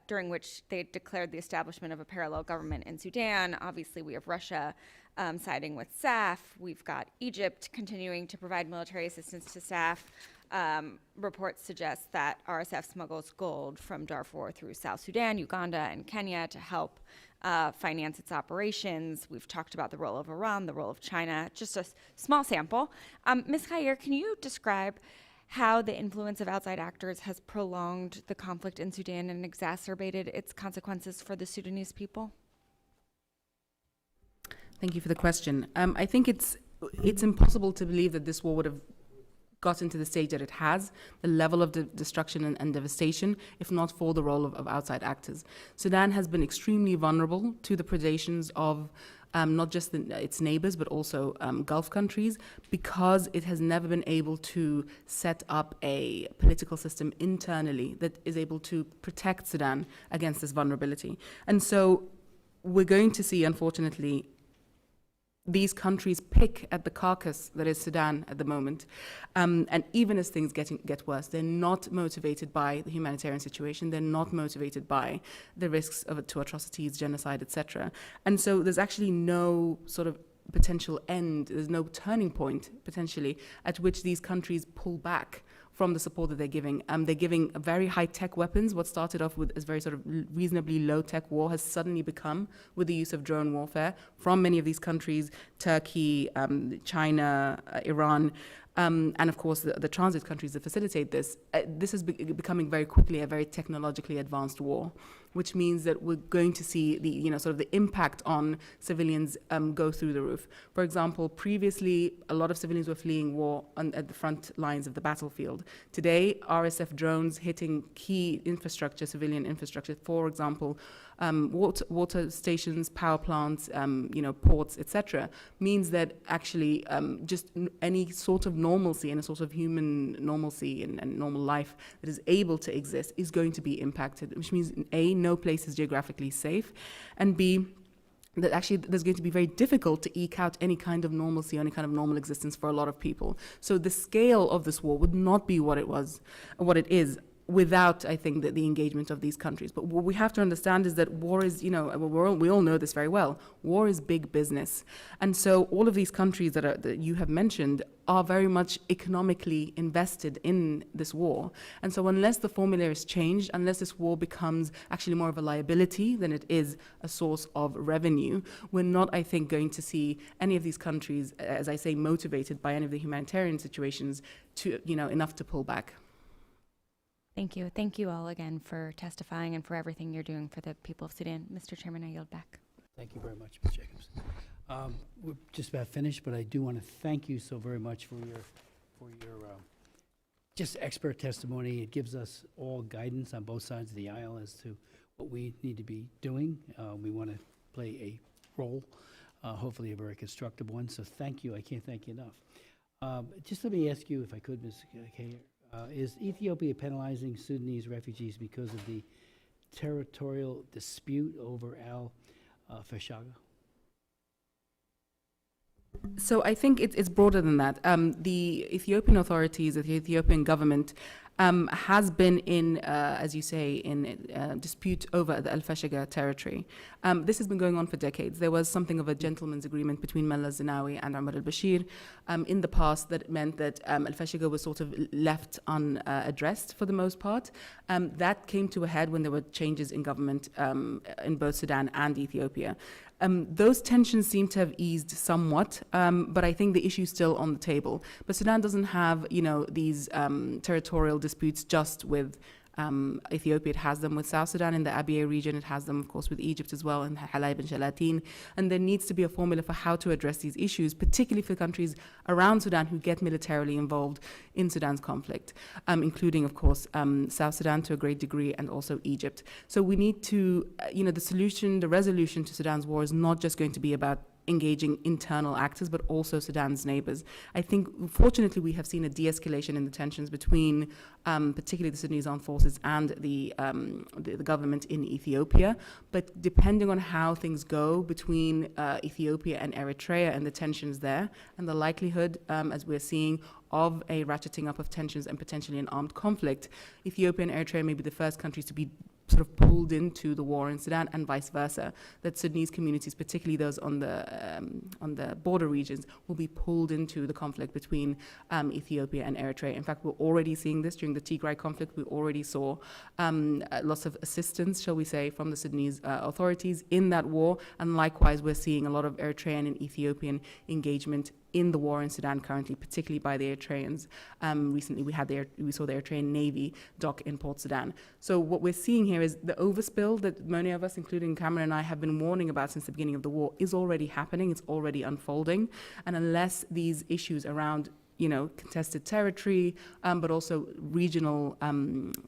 during which they declared the establishment of a parallel government in Sudan. Obviously, we have Russia siding with SAF. We've got Egypt continuing to provide military assistance to SAF. Reports suggest that RSF smuggles gold from Darfur through South Sudan, Uganda, and Kenya to help finance its operations. We've talked about the role of Iran, the role of China, just a small sample. Ms. Khair, can you describe how the influence of outside actors has prolonged the conflict in Sudan and exacerbated its consequences for the Sudanese people? Thank you for the question. I think it's impossible to believe that this war would have gotten to the stage that it has, the level of destruction and devastation, if not for the role of outside actors. Sudan has been extremely vulnerable to the predations of not just its neighbors, but also Gulf countries, because it has never been able to set up a political system internally that is able to protect Sudan against this vulnerability. And so we're going to see, unfortunately, these countries pick at the carcass that is Sudan at the moment. And even as things get worse, they're not motivated by the humanitarian situation. They're not motivated by the risks to atrocities, genocide, etc. And so there's actually no sort of potential end. There's no turning point, potentially, at which these countries pull back from the support that they're giving. They're giving very high-tech weapons. What started off with as very sort of reasonably low-tech war has suddenly become with the use of drone warfare from many of these countries, Turkey, China, Iran, and of course the transit countries that facilitate this. This is becoming very quickly a very technologically advanced war, which means that we're going to see the sort of the impact on civilians go through the roof. For example, previously a lot of civilians were fleeing war at the front lines of the battlefield. Today, RSF drones hitting key infrastructure, civilian infrastructure, for example, water stations, power plants, ports, etc., means that actually just any sort of normalcy and a sort of human normalcy and normal life that is able to exist is going to be impacted, which means A, no place is geographically safe, and B, that actually there's going to be very difficult to eke out any kind of normalcy or any kind of normal existence for a lot of people. So the scale of this war would not be what it is without, I think, the engagement of these countries. But what we have to understand is that war is, we all know this very well, war is big business. And so all of these countries that you have mentioned are very much economically invested in this war. And so unless the formula is changed, unless this war becomes actually more of a liability than it is a source of revenue, we're not, I think, going to see any of these countries, as I say, motivated by any of the humanitarian situations to, enough to pull back. Thank you. Thank you all again for testifying and for everything you're doing for the people of Sudan. Mr. Chairman, I yield back. Thank you very much, Ms. Jacobs. We're just about finished, but I do want to thank you so very much for your just expert testimony. It gives us all guidance on both sides of the aisle as to what we need to be doing. We want to play a role, hopefully a very constructive one. So thank you. I can't thank you enough. Just let me ask you, if I could, Ms. Khair, is Ethiopia penalizing Sudanese refugees because of the territorial dispute over al-Fashaga? So I think it's broader than that. The Ethiopian authorities, the Ethiopian government, has been in, as you say, in dispute over the al-Fashaga territory. This has been going on for decades. There was something of a gentleman's agreement between Malla Zenawi and Omar al-Bashir in the past that meant that al-Fashaga was sort of left unaddressed for the most part. That came to a head when there were changes in government in both Sudan and Ethiopia. Those tensions seem to have eased somewhat, but I think the issue is still on the table. But Sudan doesn't have, these territorial disputes just with Ethiopia. It has them with South Sudan in the Abyei region. It has them, of course, with Egypt as well, and Halayb and Shalatin. And there needs to be a formula for how to address these issues, particularly for countries around Sudan who get militarily involved in Sudan's conflict, including, of course, South Sudan to a great degree, and also Egypt. So we need to, the resolution to Sudan's war is not just going to be about engaging internal actors, but also Sudan's neighbors. I think, fortunately, we have seen a de-escalation in the tensions between particularly the Sudanese armed forces and the government in Ethiopia. But depending on how things go between Ethiopia and Eritrea and the tensions there, and the likelihood, as we're seeing, of a ratcheting up of tensions and potentially an armed conflict, Ethiopia and Eritrea may be the first countries to be sort of pulled into the war in Sudan, and vice versa, that Sudanese communities, particularly those on the border regions, will be pulled into the conflict between Ethiopia and Eritrea. In fact, we're already seeing this during the Tigray conflict. We already saw lots of assistance, shall we say, from the Sudanese authorities in that war, and likewise, we're seeing a lot of Eritrean and Ethiopian engagement in the war in Sudan currently, particularly by the Eritreans. Recently, we saw the Eritrean Navy dock in Port Sudan. So what we're seeing here is the overspill that many of us, including Cameron and I, have been warning about since the beginning of the war is already happening. It's already unfolding. And unless these issues around contested territory, but also regional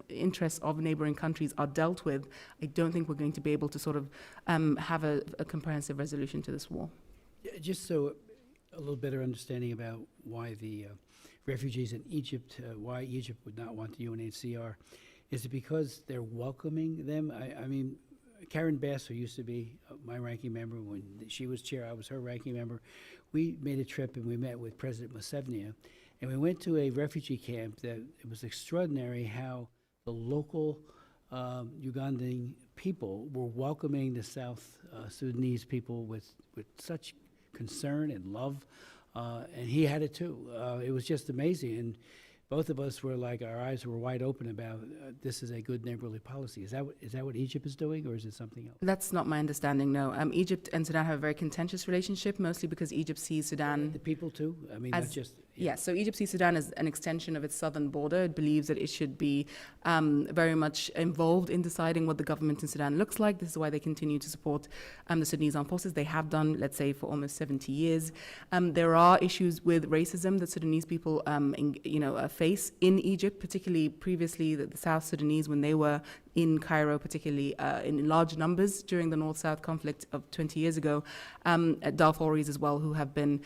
interests of neighboring countries are dealt with, I don't think we're going to be able to sort of have a comprehensive resolution to this war. Just so a little better understanding about why the refugees in Egypt, why Egypt would not want the UNHCR, is it because they're welcoming them? I mean, Karen Bass, who used to be my ranking member when she was chair, I was her ranking member. We made a trip and we met with President Museveni, and we went to a refugee camp that it was extraordinary how the local Ugandan people were welcoming the South Sudanese people with such concern and love, and he had it too. It was just amazing, and both of us were like, our eyes were wide open about this is a good neighborly policy. Is that what Egypt is doing, or is it something else? That's not my understanding, no. Egypt and Sudan have a very contentious relationship, mostly because Egypt sees Sudan... The people too? I mean, as, not just... Yeah, so Egypt sees Sudan as an extension of its southern border. It believes that it should be very much involved in deciding what the government in Sudan looks like. This is why they continue to support the Sudanese armed forces. They have done, let's say, for almost 70 years. There are issues with racism that Sudanese people face in Egypt, particularly previously the South Sudanese, when they were in Cairo, particularly in large numbers during the North-South conflict of 20 years ago. Darfuris as well, who have been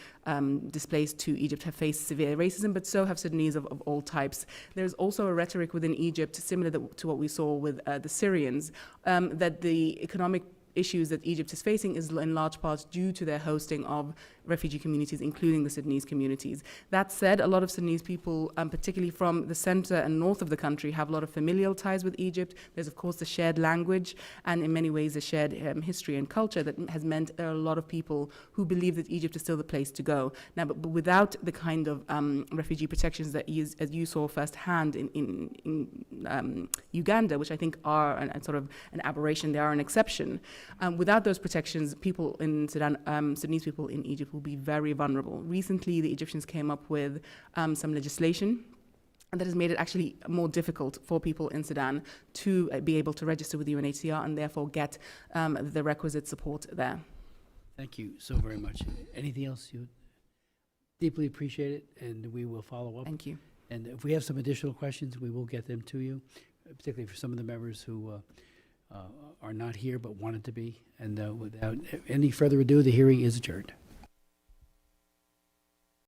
displaced to Egypt, have faced severe racism, but so have Sudanese of all types. There's also a rhetoric within Egypt, similar to what we saw with the Syrians, that the economic issues that Egypt is facing is in large part due to their hosting of refugee communities, including the Sudanese communities. That said, a lot of Sudanese people, particularly from the center and north of the country, have a lot of familial ties with Egypt. There's, of course, the shared language, and in many ways, the shared history and culture that has meant there are a lot of people who believe that Egypt is still the place to go. Now, but without the kind of refugee protections that as you saw firsthand in Uganda, which I think are sort of an aberration, they are an exception. Without those protections, people in Sudan, Sudanese people in Egypt will be very vulnerable. Recently, the Egyptians came up with some legislation that has made it actually more difficult for people in Sudan to be able to register with the UNHCR and therefore get the requisite support there. Thank you so very much. Anything else? You deeply appreciate it, and we will follow up. Thank you. And if we have some additional questions, we will get them to you, particularly for some of the members who are not here but wanted to be. And without any further ado, the hearing is adjourned.